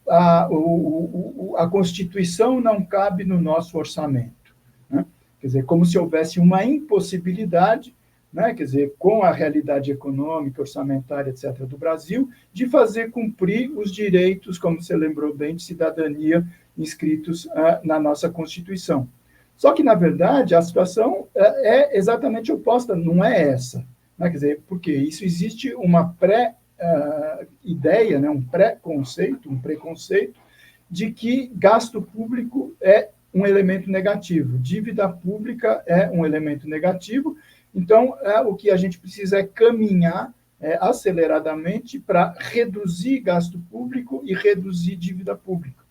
A Constituição não cabe no nosso orçamento, né? Quer dizer, como se houvesse uma impossibilidade, né, quer dizer, com a realidade econômica, orçamentária, etc., do Brasil, de fazer cumprir os direitos, como você lembrou bem, de cidadania inscritos na nossa Constituição. Só que, na verdade, a situação é exatamente oposta, não é essa. Né? Quer dizer, porque isso existe uma pré-ideia, né, um pré-conceito, um preconceito, de que gasto público é um elemento negativo, dívida pública é um elemento negativo. Então, o que a gente precisa é caminhar aceleradamente para reduzir gasto público e reduzir dívida pública.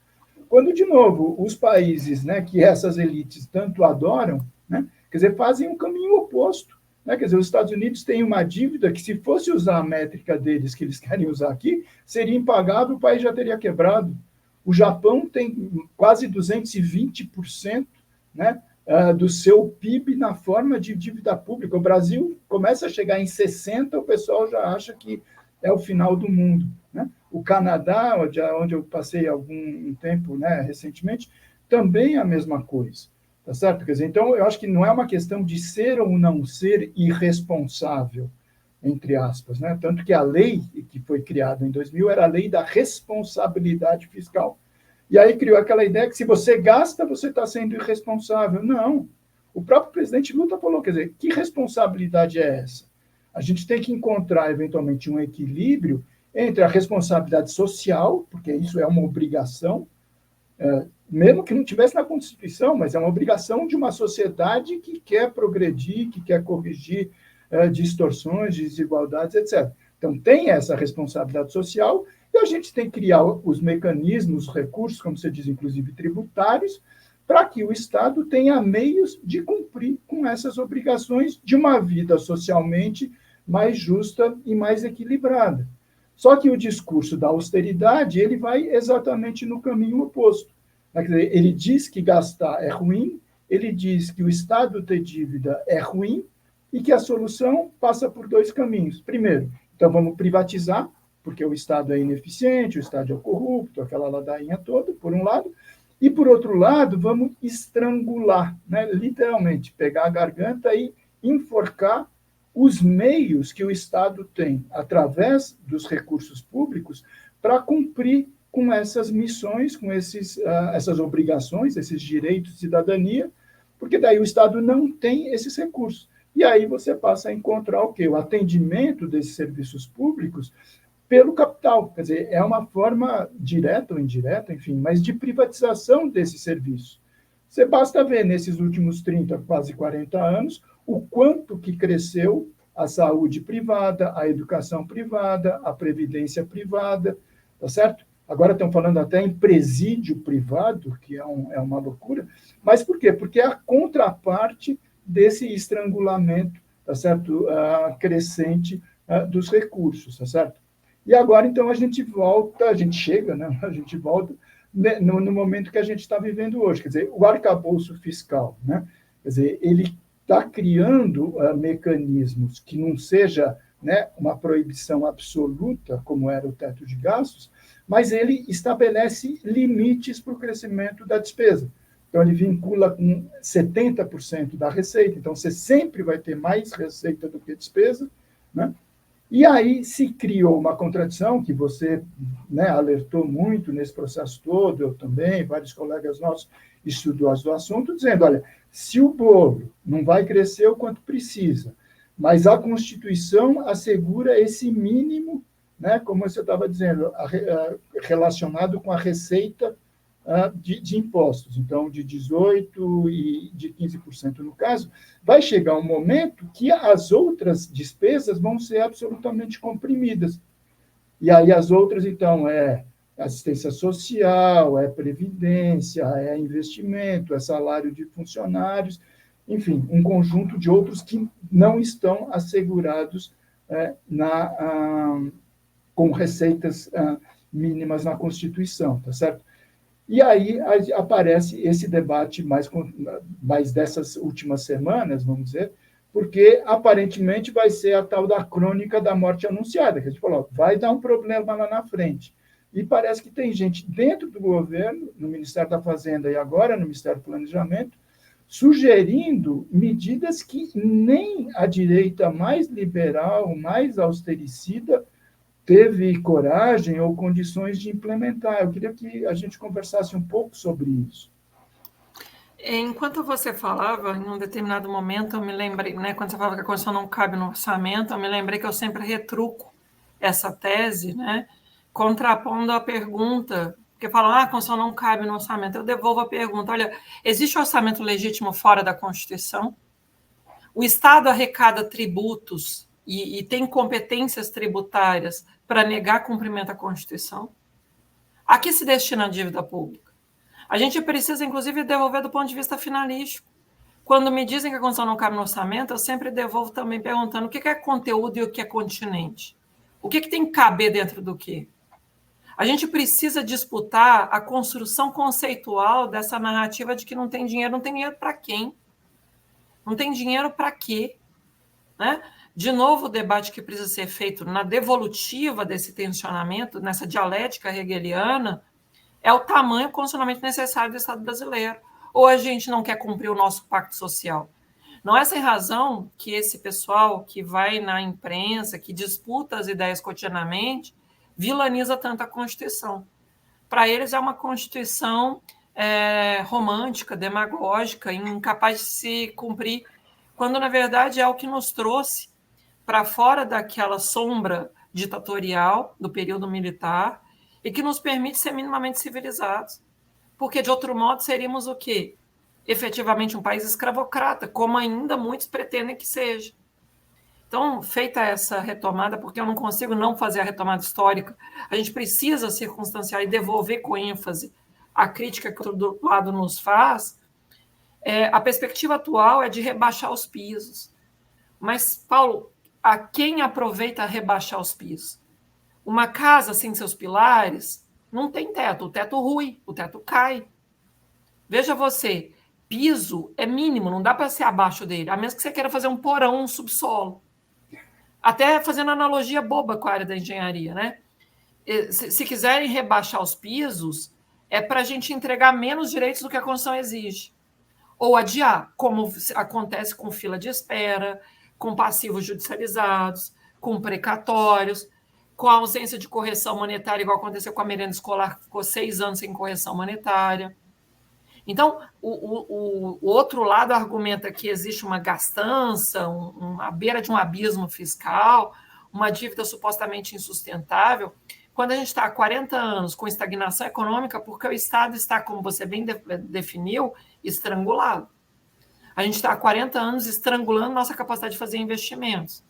Quando, de novo, os países, né, que essas elites tanto adoram, né, quer dizer, fazem um caminho oposto. Né? Quer dizer, os Estados Unidos têm uma dívida que, se fosse usar a métrica deles, que eles querem usar aqui, seria impagável, o país já teria quebrado. O Japão tem quase 220%, né, do seu PIB na forma de dívida pública. O Brasil começa a chegar em 60%, o pessoal já acha que é o final do mundo. Né? O Canadá, onde eu passei algum tempo, né, recentemente, também é a mesma coisa. Tá certo? Quer dizer, então, eu acho que não é uma questão de ser ou não ser irresponsável, entre aspas. Né? Tanto que a lei que foi criada em 2000 era a lei da responsabilidade fiscal. E aí criou aquela ideia que se você gasta, você está sendo irresponsável. Não. O próprio presidente Lula falou, quer dizer, que responsabilidade é essa? A gente tem que encontrar, eventualmente, um equilíbrio entre a responsabilidade social, porque isso é uma obrigação, mesmo que não tivesse na Constituição, mas é uma obrigação de uma sociedade que quer progredir, que quer corrigir distorções, desigualdades, etc. Então, tem essa responsabilidade social e a gente tem que criar os mecanismos, os recursos, como você diz, inclusive tributários, para que o Estado tenha meios de cumprir com essas obrigações de uma vida socialmente mais justa e mais equilibrada. Só que o discurso da austeridade ele vai exatamente no caminho oposto. Quer dizer, ele diz que gastar é ruim, ele diz que o Estado ter dívida é ruim e que a solução passa por dois caminhos. Primeiro, então vamos privatizar, porque o Estado é ineficiente, o Estado é corrupto, aquela ladainha toda, por um lado, e, por outro lado, vamos estrangular, né? Literalmente, pegar a garganta e enforcar os meios que o Estado tem, através dos recursos públicos, para cumprir com essas missões, com essas obrigações, esses direitos de cidadania, porque daí o Estado não tem esses recursos. E aí você passa a encontrar o quê? O atendimento desses serviços públicos pelo capital. Quer dizer, é uma forma direta ou indireta, enfim, mas de privatização desse serviço. Você basta ver, nesses últimos 30, quase 40 anos, o quanto que cresceu a saúde privada, a educação privada, a previdência privada, tá certo? Agora estão falando até em presídio privado, que é uma loucura. Mas por quê? Porque é a contraparte desse estrangulamento, tá certo? Crescente dos recursos, tá certo? E agora, então, a gente chega, né? A gente volta no momento que a gente está vivendo hoje. Quer dizer, o arcabouço fiscal, né? Quer dizer, ele está criando mecanismos que não seja, né, uma proibição absoluta, como era o teto de gastos, mas ele estabelece limites para o crescimento da despesa. Então, ele vincula com 70% da receita. Então, você sempre vai ter mais receita do que despesa, né? E aí se criou uma contradição que você, né, alertou muito nesse processo todo, eu também, vários colegas nossos estudiosos do assunto, dizendo, olha, se o bolo não vai crescer o quanto precisa, mas a Constituição assegura esse mínimo, né, como você estava dizendo, relacionado com a receita de impostos, então de 18% e de 15% no caso, vai chegar um momento que as outras despesas vão ser absolutamente comprimidas. E aí as outras, então, é assistência social, é previdência, é investimento, é salário de funcionários, enfim, um conjunto de outros que não estão assegurados com receitas mínimas na Constituição, tá certo? E aí aparece esse debate mais dessas últimas semanas, vamos dizer, porque aparentemente vai ser a tal da crônica da morte anunciada, que a gente falou, vai dar um problema lá na frente. E parece que tem gente dentro do governo, no Ministério da Fazenda e agora no Ministério do Planejamento, sugerindo medidas que nem a direita mais liberal, mais austericida, teve coragem ou condições de implementar. Eu queria que a gente conversasse um pouco sobre isso. Enquanto você falava, em um determinado momento, eu me lembrei, né, quando você falava que a Constituição não cabe no orçamento, eu me lembrei que eu sempre retruco essa tese, né, contrapondo a pergunta, porque falam, a Constituição não cabe no orçamento. Eu devolvo a pergunta, olha, existe orçamento legítimo fora da Constituição? O Estado arrecada tributos e tem competências tributárias para negar cumprimento à Constituição? A que se destina a dívida pública? A gente precisa, inclusive, devolver do ponto de vista finalístico. Quando me dizem que a Constituição não cabe no orçamento, eu sempre devolvo também perguntando o que é conteúdo e o que é continente. O que tem que caber dentro do quê? A gente precisa disputar a construção conceitual dessa narrativa de que não tem dinheiro para quem? Não tem dinheiro para quê? Né? De novo, o debate que precisa ser feito na devolutiva desse tensionamento, nessa dialética hegeliana, é o tamanho constitucionalmente necessário do Estado brasileiro. Ou a gente não quer cumprir o nosso pacto social? Não é sem razão que esse pessoal que vai na imprensa, que disputa as ideias cotidianamente, vilaniza tanto a Constituição. Para eles é uma Constituição romântica, demagógica, incapaz de se cumprir, quando, na verdade, é o que nos trouxe para fora daquela sombra ditatorial do período militar e que nos permite ser minimamente civilizados. Porque, de outro modo, seríamos o quê? Efetivamente um país escravocrata, como ainda muitos pretendem que seja. Então, feita essa retomada, porque eu não consigo não fazer a retomada histórica, a gente precisa circunstanciar e devolver com ênfase a crítica que o outro lado nos faz. A perspectiva atual é de rebaixar os pisos. Mas, Paulo, a quem aproveita rebaixar os pisos? Uma casa sem seus pilares não tem teto, o teto rui, o teto cai. Veja você, piso é mínimo, não dá para ser abaixo dele, a menos que você queira fazer um porão, um subsolo. Até fazendo analogia boba com a área da engenharia, né? Se quiserem rebaixar os pisos, é para a gente entregar menos direitos do que a Constituição exige. Ou adiar, como acontece com fila de espera, com passivos judicializados, com precatórios, com a ausência de correção monetária, igual aconteceu com a merenda escolar, que ficou 6 anos sem correção monetária. Então, o outro lado argumenta que existe uma gastança, à beira de um abismo fiscal, uma dívida supostamente insustentável, quando a gente está há 40 anos com estagnação econômica, porque o Estado está, como você bem definiu, estrangulado. A gente está há 40 anos estrangulando nossa capacidade de fazer investimentos.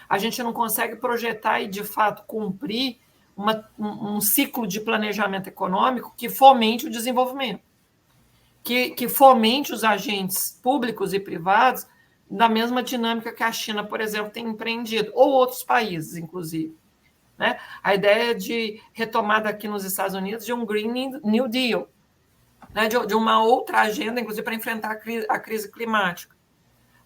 A gente não consegue projetar e, de fato, cumprir um ciclo de planejamento econômico que fomente o desenvolvimento, que fomente os agentes públicos e privados da mesma dinâmica que a China, por exemplo, tem empreendido, ou outros países, inclusive. Né? A ideia de retomada aqui nos Estados Unidos de um Green New Deal, né? de uma outra agenda, inclusive, para enfrentar a crise climática.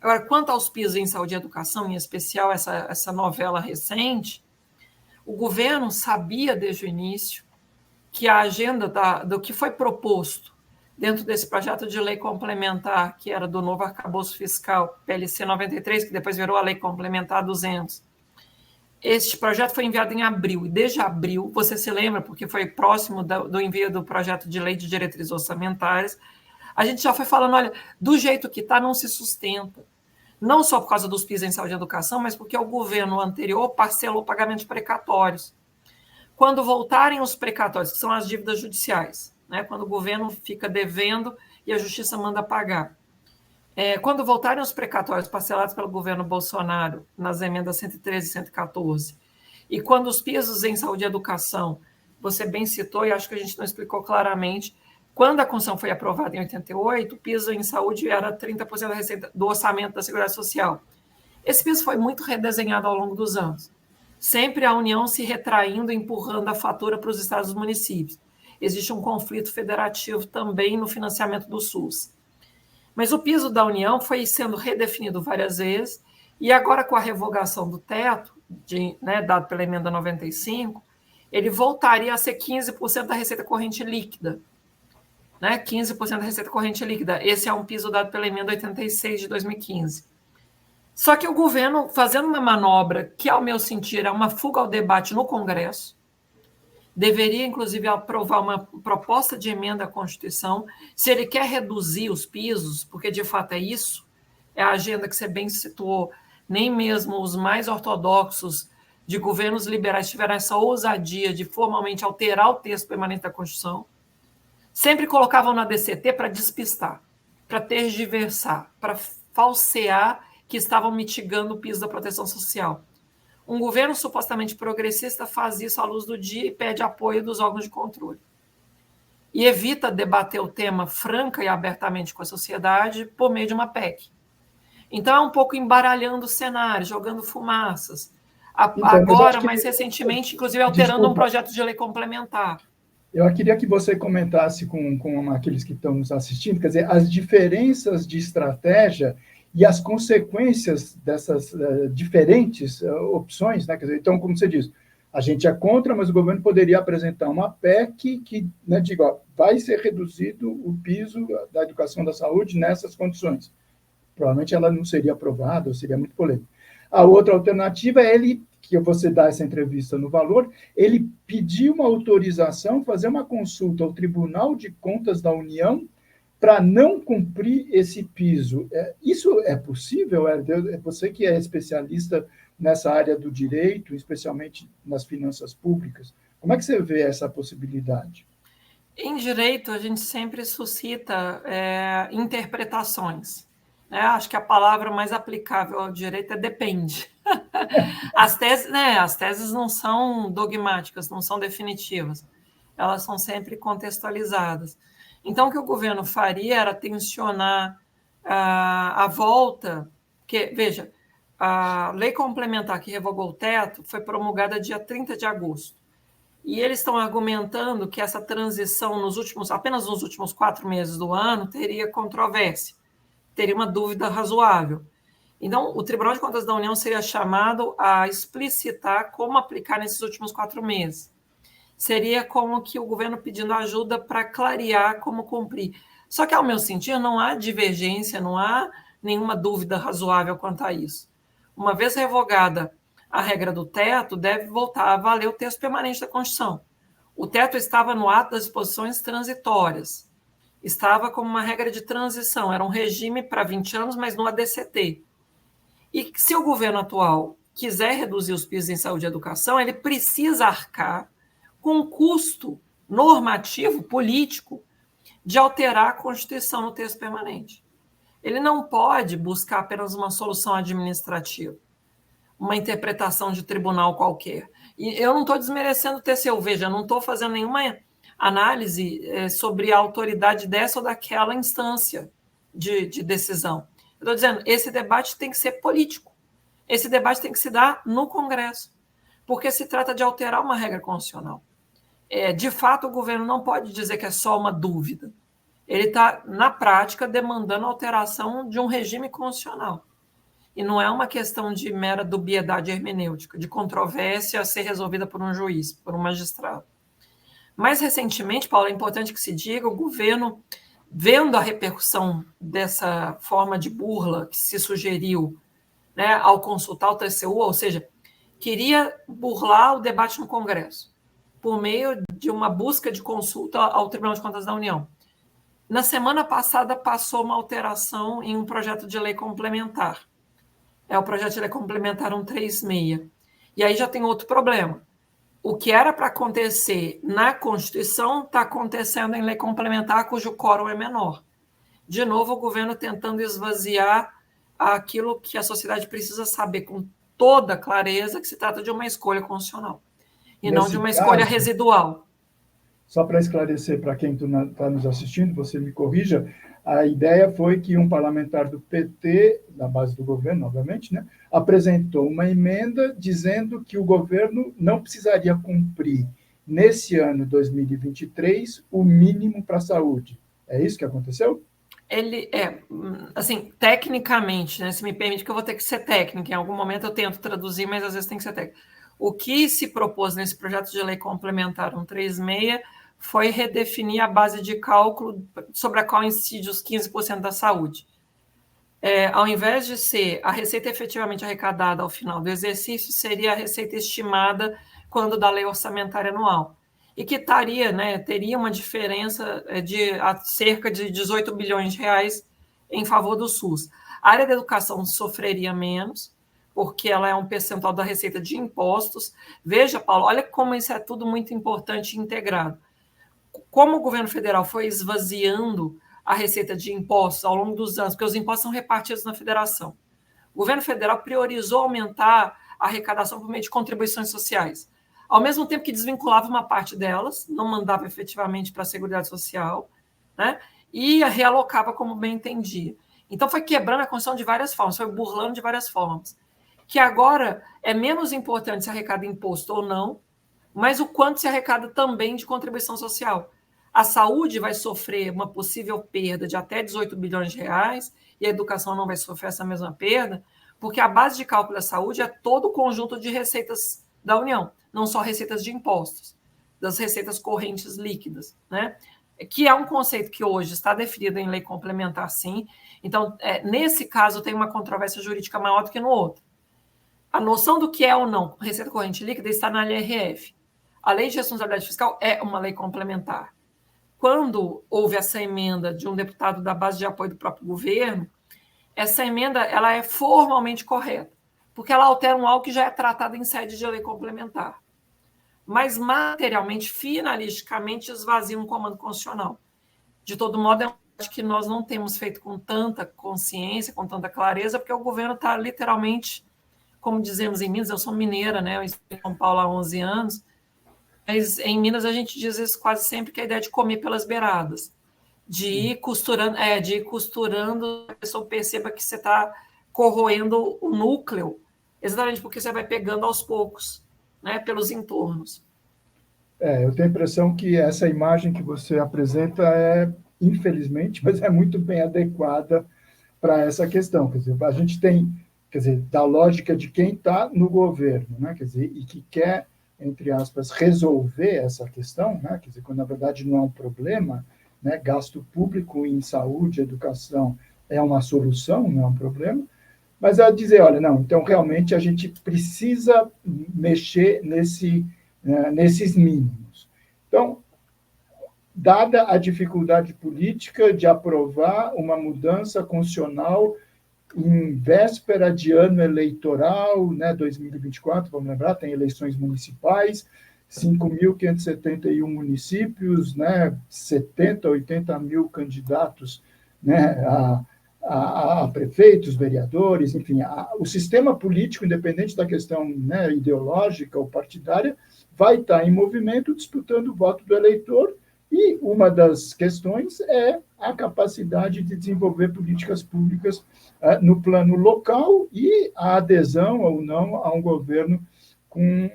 Agora, quanto aos pisos em saúde e educação, em especial essa novela recente, o governo sabia desde o início que a agenda do que foi proposto dentro desse projeto de lei complementar, que era do novo arcabouço fiscal, PLC 93, que depois virou a lei complementar 200, este projeto foi enviado em abril, e desde abril, você se lembra, porque foi próximo do envio do projeto de lei de diretrizes orçamentárias, a gente já foi falando, olha, do jeito que está, não se sustenta. Não só por causa dos pisos em saúde e educação, mas porque o governo anterior parcelou pagamentos precatórios. Quando voltarem os precatórios, que são as dívidas judiciais, né, quando o governo fica devendo e a justiça manda pagar, quando voltarem os precatórios parcelados pelo governo Bolsonaro nas emendas 113 e 114, e quando os pisos em saúde e educação, você bem citou, e acho que a gente não explicou claramente, quando a Constituição foi aprovada em 88, o piso em saúde era 30% da receita do orçamento da Seguridade Social. Esse piso foi muito redesenhado ao longo dos anos. Sempre a União se retraindo, empurrando a fatura para os estados e municípios. Existe um conflito federativo também no financiamento do SUS. Mas o piso da União foi sendo redefinido várias vezes, e agora com a revogação do teto, dado pela emenda 95, ele voltaria a ser 15% da receita corrente líquida. 15% da receita corrente líquida. Esse é um piso dado pela emenda 86 de 2015. Só que o governo, fazendo uma manobra que, ao meu sentir, é uma fuga ao debate no Congresso, deveria, inclusive, aprovar uma proposta de emenda à Constituição, se ele quer reduzir os pisos, porque, de fato, é isso, é a agenda que você bem situou, nem mesmo os mais ortodoxos de governos liberais tiveram essa ousadia de formalmente alterar o texto permanente da Constituição, sempre colocavam na DCT para despistar, para tergiversar, para falsear que estavam mitigando o piso da proteção social. Um governo supostamente progressista faz isso à luz do dia e pede apoio dos órgãos de controle. E evita debater o tema franca e abertamente com a sociedade por meio de uma PEC. Então, é um pouco embaralhando o cenário, jogando fumaças. Agora, mais recentemente, inclusive alterando um projeto de lei complementar. Eu queria que você comentasse com aqueles que estão nos assistindo, quer dizer, as diferenças de estratégia e as consequências dessas diferentes opções, né? Quer dizer, então, como você diz, a gente é contra, mas o governo poderia apresentar uma PEC que, né, diga, ó, vai ser reduzido o piso da educação da saúde nessas condições. Provavelmente ela não seria aprovada, ou seria muito polêmica. A outra alternativa é ele, que você dá essa entrevista no Valor, ele pedir uma autorização, fazer uma consulta ao Tribunal de Contas da União para não cumprir esse piso. Isso é possível, Herder? Você que é especialista nessa área do direito, especialmente nas finanças públicas, como é que você vê essa possibilidade? Em direito, a gente sempre suscita interpretações. Né? Acho que a palavra mais aplicável ao direito é depende. As teses não são dogmáticas, não são definitivas. Elas são sempre contextualizadas. Então, o que o governo faria era tensionar a volta, porque, veja, a lei complementar que revogou o teto foi promulgada dia 30 de agosto. E eles estão argumentando que essa transição apenas nos últimos 4 meses do ano teria controvérsia, teria uma dúvida razoável. Então, o Tribunal de Contas da União seria chamado a explicitar como aplicar nesses últimos 4 meses. Seria como que o governo pedindo ajuda para clarear como cumprir. Só que, ao meu sentir, não há divergência, não há nenhuma dúvida razoável quanto a isso. Uma vez revogada a regra do teto, deve voltar a valer o texto permanente da Constituição. O teto estava no ato das disposições transitórias. Estava como uma regra de transição, era um regime para 20 anos, mas no ADCT. E se o governo atual quiser reduzir os pisos em saúde e educação, ele precisa arcar com um custo normativo, político, de alterar a Constituição no texto permanente. Ele não pode buscar apenas uma solução administrativa, uma interpretação de tribunal qualquer. E eu não estou desmerecendo o TCU, veja, eu não estou fazendo nenhuma análise sobre a autoridade dessa ou daquela instância de decisão. Eu estou dizendo, esse debate tem que ser político. Esse debate tem que se dar no Congresso, porque se trata de alterar uma regra constitucional. De fato, o governo não pode dizer que é só uma dúvida. Ele está, na prática, demandando a alteração de um regime constitucional. E não é uma questão de mera dubiedade hermenêutica, de controvérsia a ser resolvida por um juiz, por um magistrado. Mais recentemente, Paulo, é importante que se diga, o governo, vendo a repercussão dessa forma de burla que se sugeriu, né, ao consultar o TCU, ou seja, queria burlar o debate no Congresso, por meio de uma busca de consulta ao Tribunal de Contas da União. Na semana passada, passou uma alteração em um projeto de lei complementar. É o projeto de lei complementar 136. E aí já tem outro problema. O que era para acontecer na Constituição está acontecendo em lei complementar, cujo quórum é menor. De novo, o governo tentando esvaziar aquilo que a sociedade precisa saber com toda clareza, que se trata de uma escolha constitucional, e não de uma escolha residual. Só para esclarecer para quem está nos assistindo, você me corrija, a ideia foi que um parlamentar do PT, na base do governo, obviamente, né, apresentou uma emenda dizendo que o governo não precisaria cumprir, nesse ano 2023, o mínimo para a saúde. É isso que aconteceu? Ele assim, tecnicamente, né, se me permite que eu vou ter que ser técnica, em algum momento eu tento traduzir, mas às vezes tem que ser técnica. O que se propôs nesse projeto de lei complementar 136 foi redefinir a base de cálculo sobre a qual incide os 15% da saúde. Ao invés de ser a receita efetivamente arrecadada ao final do exercício, seria a receita estimada quando da lei orçamentária anual. E que teria uma diferença de cerca de 18 bilhões de reais em favor do SUS. A área da educação sofreria menos, porque ela é um percentual da receita de impostos. Veja, Paulo, olha como isso é tudo muito importante e integrado. Como o governo federal foi esvaziando a receita de impostos ao longo dos anos, porque os impostos são repartidos na federação. O governo federal priorizou aumentar a arrecadação por meio de contribuições sociais, ao mesmo tempo que desvinculava uma parte delas, não mandava efetivamente para a Seguridade Social, né, e realocava como bem entendia. Então, foi quebrando a Constituição de várias formas, foi burlando de várias formas. Que agora é menos importante se arrecada imposto ou não, mas o quanto se arrecada também de contribuição social. A saúde vai sofrer uma possível perda de até 18 bilhões de reais, e a educação não vai sofrer essa mesma perda, porque a base de cálculo da saúde é todo o conjunto de receitas da União, não só receitas de impostos, das receitas correntes líquidas, né? Que é um conceito que hoje está definido em lei complementar, sim. Então, nesse caso, tem uma controvérsia jurídica maior do que no outro. A noção do que é ou não receita corrente líquida está na LRF. A Lei de Responsabilidade Fiscal é uma lei complementar. quando houve essa emenda de um deputado da base de apoio do próprio governo, essa emenda ela é formalmente correta, porque ela altera algo que já é tratado em sede de lei complementar. Mas materialmente, finalisticamente, esvazia um comando constitucional. De todo modo, eu acho que nós não temos feito com tanta consciência, com tanta clareza, porque o governo está literalmente, como dizemos em Minas, eu sou mineira, né? Eu estou em São Paulo há 11 anos, mas em Minas a gente diz isso quase sempre, que é a ideia de comer pelas beiradas, de ir costurando, a pessoa perceba que você está corroendo o núcleo, exatamente porque você vai pegando aos poucos, né, pelos entornos. Eu tenho a impressão que essa imagem que você apresenta infelizmente, mas é muito bem adequada para essa questão. Quer dizer, a gente tem, da lógica de quem está no governo, né? Quer dizer, e que quer, entre aspas, resolver essa questão, né? Quer dizer, quando na verdade não é um problema, né? Gasto público em saúde, educação é uma solução, não é um problema. Mas é dizer, olha, não, então realmente a gente precisa mexer nesses mínimos. Então, dada a dificuldade política de aprovar uma mudança constitucional em véspera de ano eleitoral, né, 2024, vamos lembrar, tem eleições municipais, 5.571 municípios, né, 70, 80 mil candidatos, né, a prefeitos, vereadores, enfim, o sistema político, independente da questão, né, ideológica ou partidária, vai estar em movimento disputando o voto do eleitor, e uma das questões é a capacidade de desenvolver políticas públicas no plano local e a adesão ou não a um governo com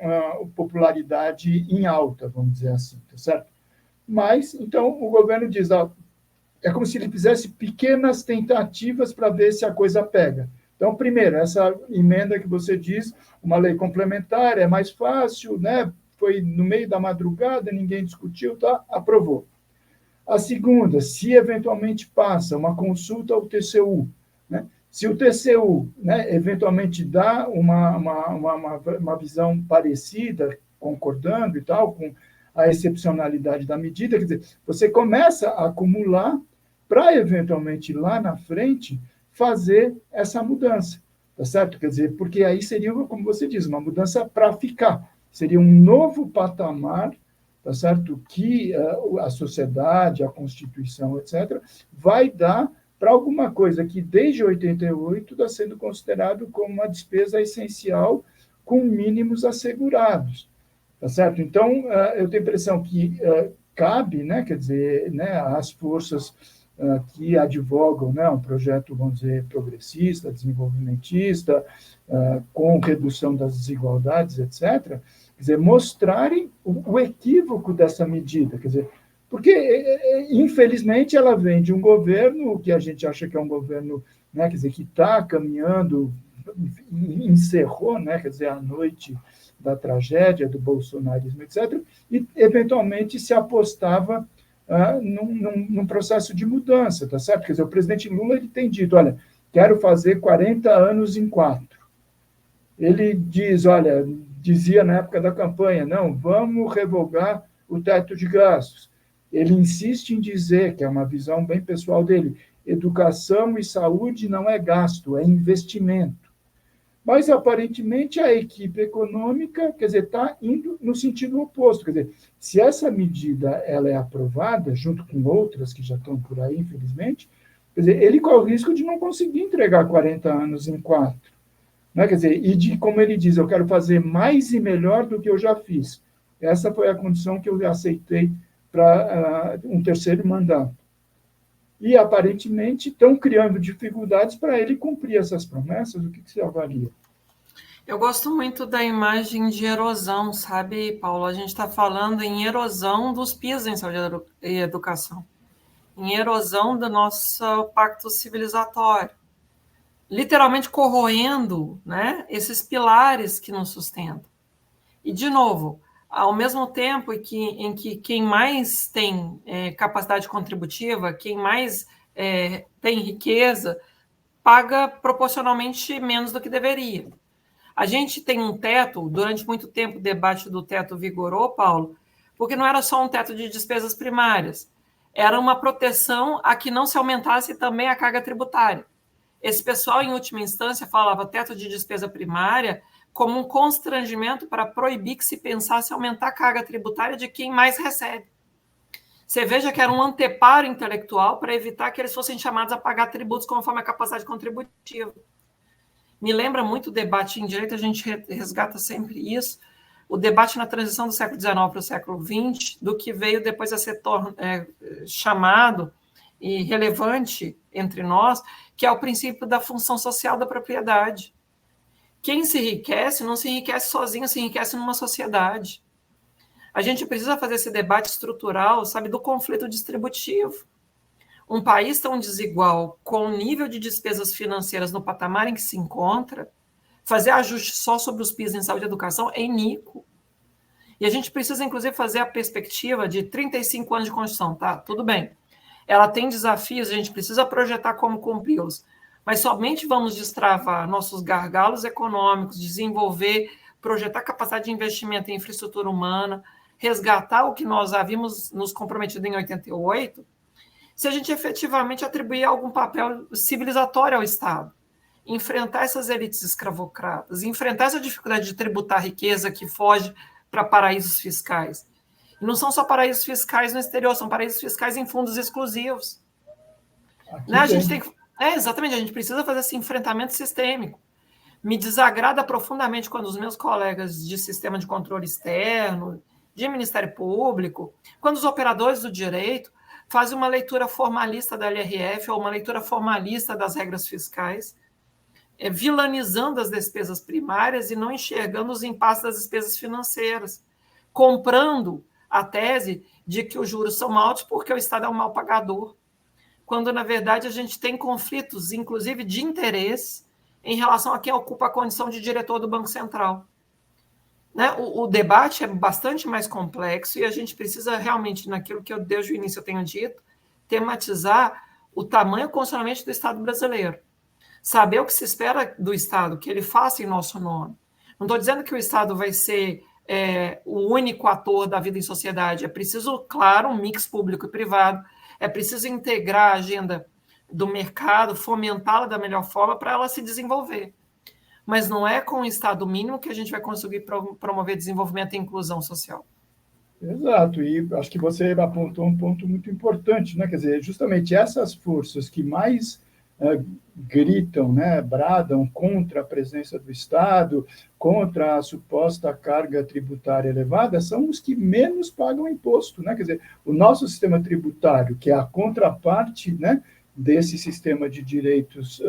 popularidade em alta, vamos dizer assim, tá certo? Mas, então, o governo diz, é como se ele fizesse pequenas tentativas para ver se a coisa pega. Então, primeiro, essa emenda que você diz, uma lei complementar, é mais fácil, né? Foi no meio da madrugada, ninguém discutiu, tá? Aprovou. A segunda, se eventualmente passa uma consulta ao TCU, né? Se o TCU, né, eventualmente dá uma visão parecida, concordando e tal, com a excepcionalidade da medida, quer dizer, você começa a acumular para, eventualmente, lá na frente, fazer essa mudança, tá certo? Quer dizer, porque aí seria, como você diz, uma mudança para ficar. Seria um novo patamar, tá certo? Que a sociedade, a Constituição, etc., vai dar para alguma coisa que, desde 88, está sendo considerado como uma despesa essencial com mínimos assegurados, tá certo? Então, eu tenho a impressão que cabe, né, quer dizer, né, às forças que advogam, né, um projeto, vamos dizer, progressista, desenvolvimentista, com redução das desigualdades, etc., quer dizer, mostrarem o equívoco dessa medida, quer dizer, porque, infelizmente, ela vem de um governo que a gente acha que é um governo, né, quer dizer, que está caminhando, encerrou, né, quer dizer, a noite da tragédia, do bolsonarismo, etc., e, eventualmente, se apostava num processo de mudança, tá certo? Quer dizer, o presidente Lula ele tem dito, olha, quero fazer 40 anos em 4. Ele diz, olha, dizia na época da campanha, não, vamos revogar o teto de gastos. Ele insiste em dizer, que é uma visão bem pessoal dele, educação e saúde não é gasto, é investimento. Mas, aparentemente, a equipe econômica, quer dizer, está indo no sentido oposto. Quer dizer, se essa medida ela é aprovada, junto com outras que já estão por aí, infelizmente, quer dizer, ele corre o risco de não conseguir entregar 40 anos em 4. Né? Quer dizer, e de, como ele diz, eu quero fazer mais e melhor do que eu já fiz. Essa foi a condição que eu aceitei para um terceiro mandato. E, aparentemente, estão criando dificuldades para ele cumprir essas promessas. O que você avalia? Eu gosto muito da imagem de erosão, sabe, Paulo? A gente está falando em erosão dos pisos em saúde e educação, em erosão do nosso pacto civilizatório, literalmente corroendo, né, esses pilares que nos sustentam. E, de novo, ao mesmo tempo em que quem mais tem capacidade contributiva, quem mais tem riqueza, paga proporcionalmente menos do que deveria. A gente tem um teto, durante muito tempo o debate do teto vigorou, Paulo, porque não era só um teto de despesas primárias, era uma proteção a que não se aumentasse também a carga tributária. Esse pessoal, em última instância, falava teto de despesa primária como um constrangimento para proibir que se pensasse aumentar a carga tributária de quem mais recebe. Você veja que era um anteparo intelectual para evitar que eles fossem chamados a pagar tributos conforme a capacidade contributiva. Me lembra muito o debate em direito, a gente resgata sempre isso, o debate na transição do século XIX para o século XX, do que veio depois a ser chamado e relevante entre nós, que é o princípio da função social da propriedade. Quem se enriquece não se enriquece sozinho, se enriquece numa sociedade. A gente precisa fazer esse debate estrutural, sabe, do conflito distributivo. Um país tão desigual, com o nível de despesas financeiras no patamar em que se encontra, fazer ajuste só sobre os PIS em saúde e educação é iníquo. E a gente precisa, inclusive, fazer a perspectiva de 35 anos de Constituição, tá? Tudo bem. Ela tem desafios, a gente precisa projetar como cumpri-los, mas somente vamos destravar nossos gargalos econômicos, desenvolver, projetar capacidade de investimento em infraestrutura humana, resgatar o que nós havíamos nos comprometido em 88, se a gente efetivamente atribuir algum papel civilizatório ao Estado, enfrentar essas elites escravocratas, enfrentar essa dificuldade de tributar riqueza que foge para paraísos fiscais. E não são só paraísos fiscais no exterior, são paraísos fiscais em fundos exclusivos. Né? A gente tem que... exatamente, a gente precisa fazer esse enfrentamento sistêmico. Me desagrada profundamente quando os meus colegas de sistema de controle externo, de Ministério Público, quando os operadores do direito fazem uma leitura formalista da LRF ou uma leitura formalista das regras fiscais, vilanizando as despesas primárias e não enxergando os impasses das despesas financeiras, comprando a tese de que os juros são altos porque o Estado é um mal pagador, quando, na verdade, a gente tem conflitos, inclusive de interesse, em relação a quem ocupa a condição de diretor do Banco Central. Né? O debate é bastante mais complexo e a gente precisa realmente, naquilo que eu desde o início eu tenho dito, tematizar o tamanho constitucionalmente do Estado brasileiro. Saber o que se espera do Estado, que ele faça em nosso nome. Não estou dizendo que o Estado vai ser o único ator da vida em sociedade. É preciso, claro, um mix público e privado. É preciso integrar a agenda do mercado, fomentá-la da melhor forma para ela se desenvolver. Mas não é com o Estado mínimo que a gente vai conseguir promover desenvolvimento e inclusão social. Exato, e acho que você apontou um ponto muito importante, né? Quer dizer, justamente essas forças que mais gritam, né, bradam contra a presença do Estado, contra a suposta carga tributária elevada, são os que menos pagam imposto, né? Quer dizer, o nosso sistema tributário, que é a contraparte, né, desse sistema de direitos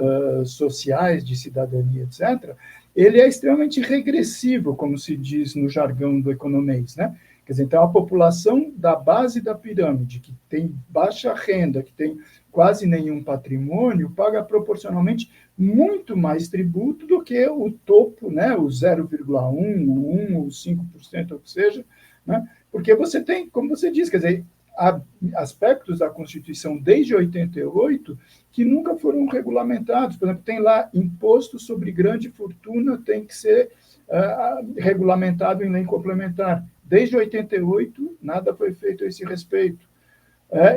sociais, de cidadania, etc., ele é extremamente regressivo, como se diz no jargão do economês, né? Quer dizer, então, a população da base da pirâmide, que tem baixa renda, que tem quase nenhum patrimônio, paga proporcionalmente muito mais tributo do que o topo, né, o 0,1, o 1, o 5%, ou o que seja, né? Porque você tem, como você diz, quer dizer, há aspectos da Constituição desde 88 que nunca foram regulamentados. Por exemplo, tem lá imposto sobre grande fortuna, tem que ser regulamentado em lei complementar. Desde 88, nada foi feito a esse respeito.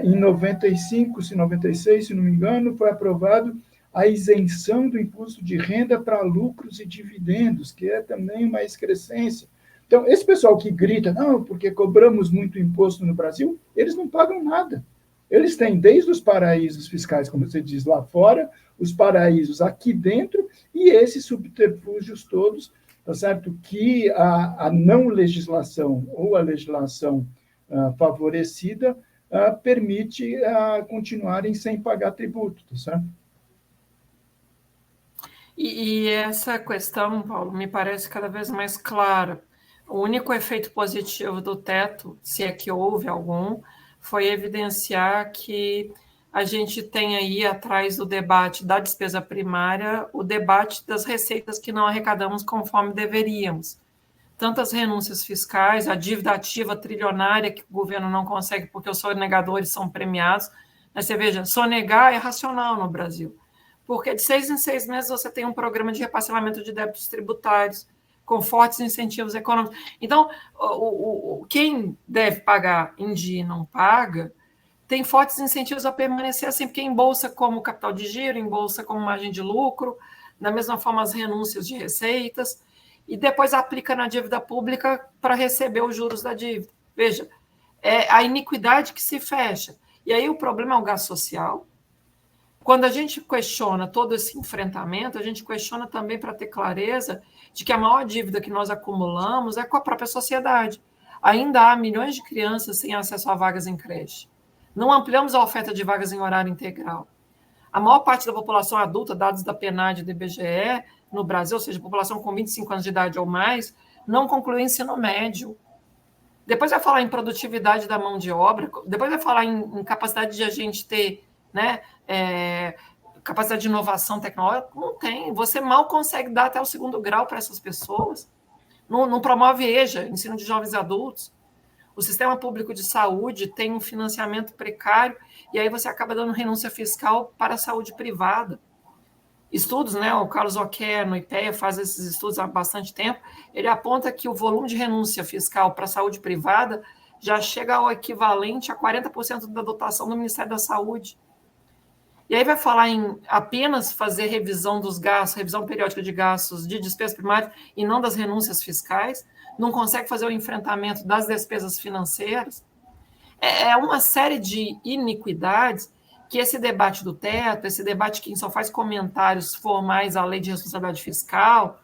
Em 95, 96, se não me engano, foi aprovado a isenção do imposto de renda para lucros e dividendos, que é também uma excrescência. Então, esse pessoal que grita, não, porque cobramos muito imposto no Brasil, eles não pagam nada. Eles têm desde os paraísos fiscais, como você diz, lá fora, os paraísos aqui dentro, e esses subterfúgios todos, tá certo? Que a não legislação ou a legislação favorecida permite continuarem sem pagar tributo, tá certo? E essa questão, Paulo, me parece cada vez mais clara. O único efeito positivo do teto, se é que houve algum, foi evidenciar que a gente tem aí atrás do debate da despesa primária o debate das receitas que não arrecadamos conforme deveríamos. Tantas renúncias fiscais, a dívida ativa trilionária que o governo não consegue porque os sonegadores são premiados. Mas você veja, sonegar é racional no Brasil, porque de 6 em 6 meses você tem um programa de reparcelamento de débitos tributários, com fortes incentivos econômicos. Então, quem deve pagar em dia e não paga, tem fortes incentivos a permanecer assim, porque em bolsa como capital de giro, em bolsa como margem de lucro, da mesma forma as renúncias de receitas, e depois aplica na dívida pública para receber os juros da dívida. Veja, é a iniquidade que se fecha. E aí o problema é o gasto social. Quando a gente questiona todo esse enfrentamento, a gente questiona também para ter clareza de que a maior dívida que nós acumulamos é com a própria sociedade. Ainda há milhões de crianças sem acesso a vagas em creche. Não ampliamos a oferta de vagas em horário integral. A maior parte da população adulta, dados da PNAD e do IBGE, no Brasil, ou seja, população com 25 anos de idade ou mais, não concluiu ensino médio. Depois vai falar em produtividade da mão de obra, depois vai falar em capacidade de a gente ter, né, capacidade de inovação tecnológica. Não tem. Você mal consegue dar até o 2º grau para essas pessoas. Não promove EJA, ensino de jovens adultos. O sistema público de saúde tem um financiamento precário e aí você acaba dando renúncia fiscal para a saúde privada. Estudos, né? O Carlos Oquer, no IPEA, faz esses estudos há bastante tempo. Ele aponta que o volume de renúncia fiscal para a saúde privada já chega ao equivalente a 40% da dotação do Ministério da Saúde. E aí vai falar em apenas fazer revisão dos gastos, revisão periódica de gastos de despesas primárias e não das renúncias fiscais, não consegue fazer o enfrentamento das despesas financeiras. É uma série de iniquidades que esse debate do teto, esse debate que só faz comentários formais à lei de responsabilidade fiscal,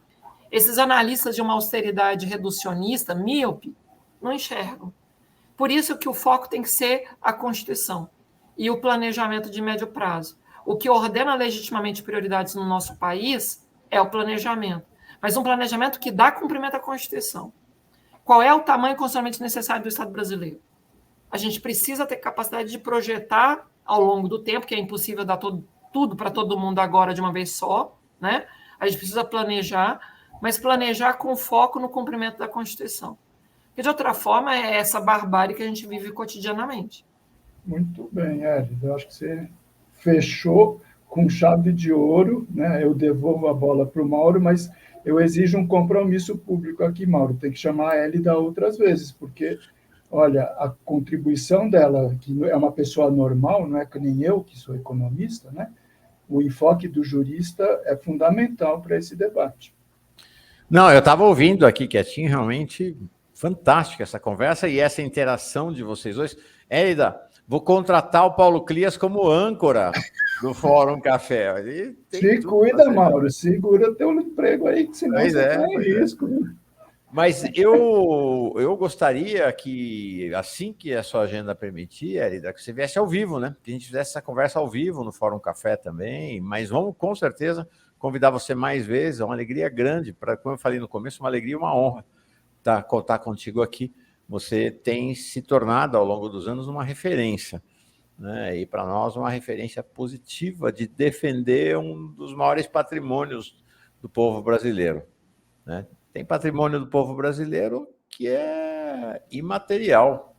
esses analistas de uma austeridade reducionista, míope, não enxergam. Por isso que o foco tem que ser a Constituição e o planejamento de médio prazo. O que ordena legitimamente prioridades no nosso país é o planejamento, mas um planejamento que dá cumprimento à Constituição. Qual é o tamanho constitucionalmente necessário do Estado brasileiro? A gente precisa ter capacidade de projetar ao longo do tempo, que é impossível dar tudo para todo mundo agora de uma vez só, né? A gente precisa planejar, mas planejar com foco no cumprimento da Constituição. Porque, de outra forma, é essa barbárie que a gente vive cotidianamente. Muito bem, Hélida. Eu acho que você fechou com chave de ouro, né? Eu devolvo a bola para o Mauro, mas eu exijo um compromisso público aqui, Mauro. Tem que chamar a Hélida outras vezes, porque, olha, a contribuição dela, que é uma pessoa normal, não é que nem eu, que sou economista, né? O enfoque do jurista é fundamental para esse debate. Não, eu estava ouvindo aqui quietinho, realmente fantástica essa conversa e essa interação de vocês dois. Hélida, vou contratar o Paulo Clias como âncora do Fórum Café. Se cuida, Mauro, segura teu emprego aí, que senão você está em risco. Mas eu gostaria que, assim que a sua agenda permitir, Hélida, que você viesse ao vivo, né? Que a gente fizesse essa conversa ao vivo no Fórum Café também, mas vamos, com certeza, convidar você mais vezes. É uma alegria grande, como eu falei no começo, uma alegria e uma honra contar contigo aqui. Você tem se tornado, ao longo dos anos, uma referência, né? E para nós, uma referência positiva de defender um dos maiores patrimônios do povo brasileiro, né? Tem patrimônio do povo brasileiro que é imaterial,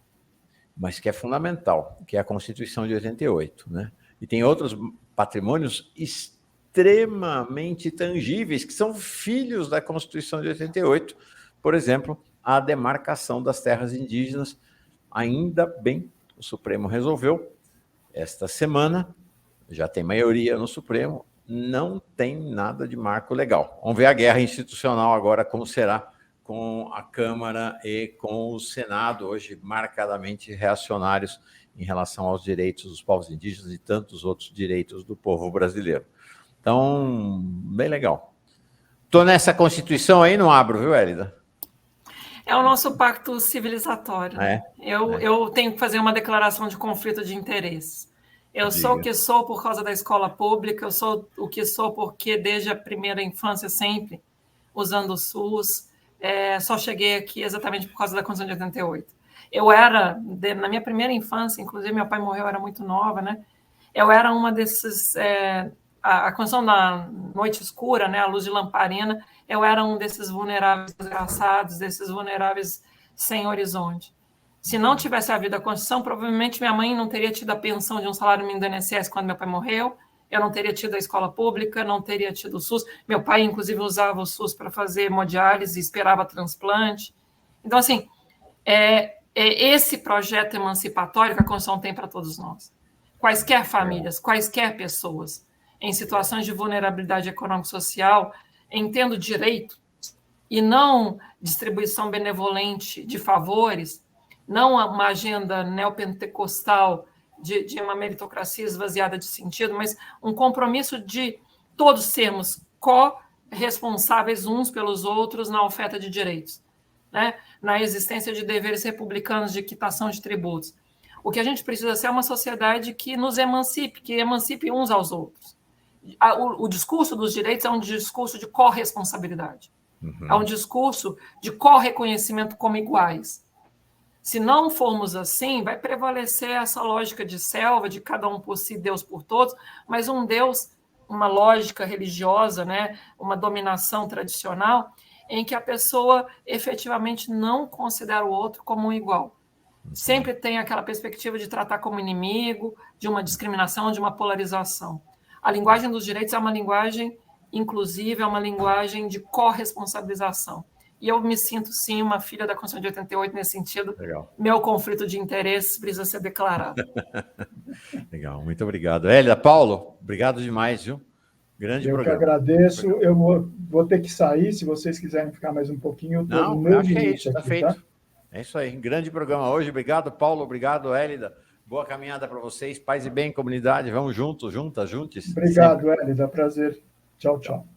mas que é fundamental, que é a Constituição de 88, né? E tem outros patrimônios extremamente tangíveis, que são filhos da Constituição de 88, por exemplo, a demarcação das terras indígenas. Ainda bem, o Supremo resolveu, esta semana, já tem maioria no Supremo, não tem nada de marco legal. Vamos ver a guerra institucional agora, como será com a Câmara e com o Senado, hoje marcadamente reacionários em relação aos direitos dos povos indígenas e tantos outros direitos do povo brasileiro. Então, bem legal. Estou nessa Constituição aí, não abro, viu, Hélida? É o nosso pacto civilizatório. Né? Eu tenho que fazer uma declaração de conflito de interesses. Eu sou o que sou por causa da escola pública, eu sou o que sou porque desde a primeira infância sempre usando o SUS, só cheguei aqui exatamente por causa da Constituição de 88. Eu era, na minha primeira infância, inclusive meu pai morreu, eu era muito nova, né? Eu era uma desses, a Constituição da Noite Escura, né? A luz de lamparina, eu era um desses vulneráveis desgraçados, desses vulneráveis sem horizonte. Se não tivesse havido a Constituição, provavelmente minha mãe não teria tido a pensão de um salário mínimo do INSS quando meu pai morreu, eu não teria tido a escola pública, não teria tido o SUS. Meu pai, inclusive, usava o SUS para fazer hemodiálise e esperava transplante. Então, assim, esse projeto emancipatório que a Constituição tem para todos nós. Quaisquer famílias, quaisquer pessoas em situações de vulnerabilidade econômico-social, entendo direito e não distribuição benevolente de favores, não uma agenda neopentecostal de uma meritocracia esvaziada de sentido, mas um compromisso de todos sermos corresponsáveis uns pelos outros na oferta de direitos, né? Na existência de deveres republicanos de quitação de tributos. O que a gente precisa ser é uma sociedade que nos emancipe, que emancipe uns aos outros. O discurso dos direitos é um discurso de corresponsabilidade. É um discurso de correconhecimento como iguais. Se não formos assim, vai prevalecer essa lógica de selva, de cada um por si, Deus por todos, mas um Deus, uma lógica religiosa, né, uma dominação tradicional, em que a pessoa efetivamente não considera o outro como um igual. Sempre tem aquela perspectiva de tratar como inimigo, de uma discriminação, de uma polarização. A linguagem dos direitos é uma linguagem inclusiva, é uma linguagem de corresponsabilização. E eu me sinto, sim, uma filha da Constituição de 88 nesse sentido. Legal. Meu conflito de interesses precisa ser declarado. Legal, muito obrigado. Hélida, Paulo, obrigado demais, viu? Grande programa. Eu que agradeço. Eu vou ter que sair, se vocês quiserem ficar mais um pouquinho. Eu não, no meu acho que é isso, aqui, está feito. Tá? É isso aí, grande programa hoje. Obrigado, Paulo, obrigado, Hélida. Boa caminhada para vocês. Paz e bem, comunidade. Vamos juntos, juntas, juntos. Obrigado, Hélida. Prazer. Tchau, tchau.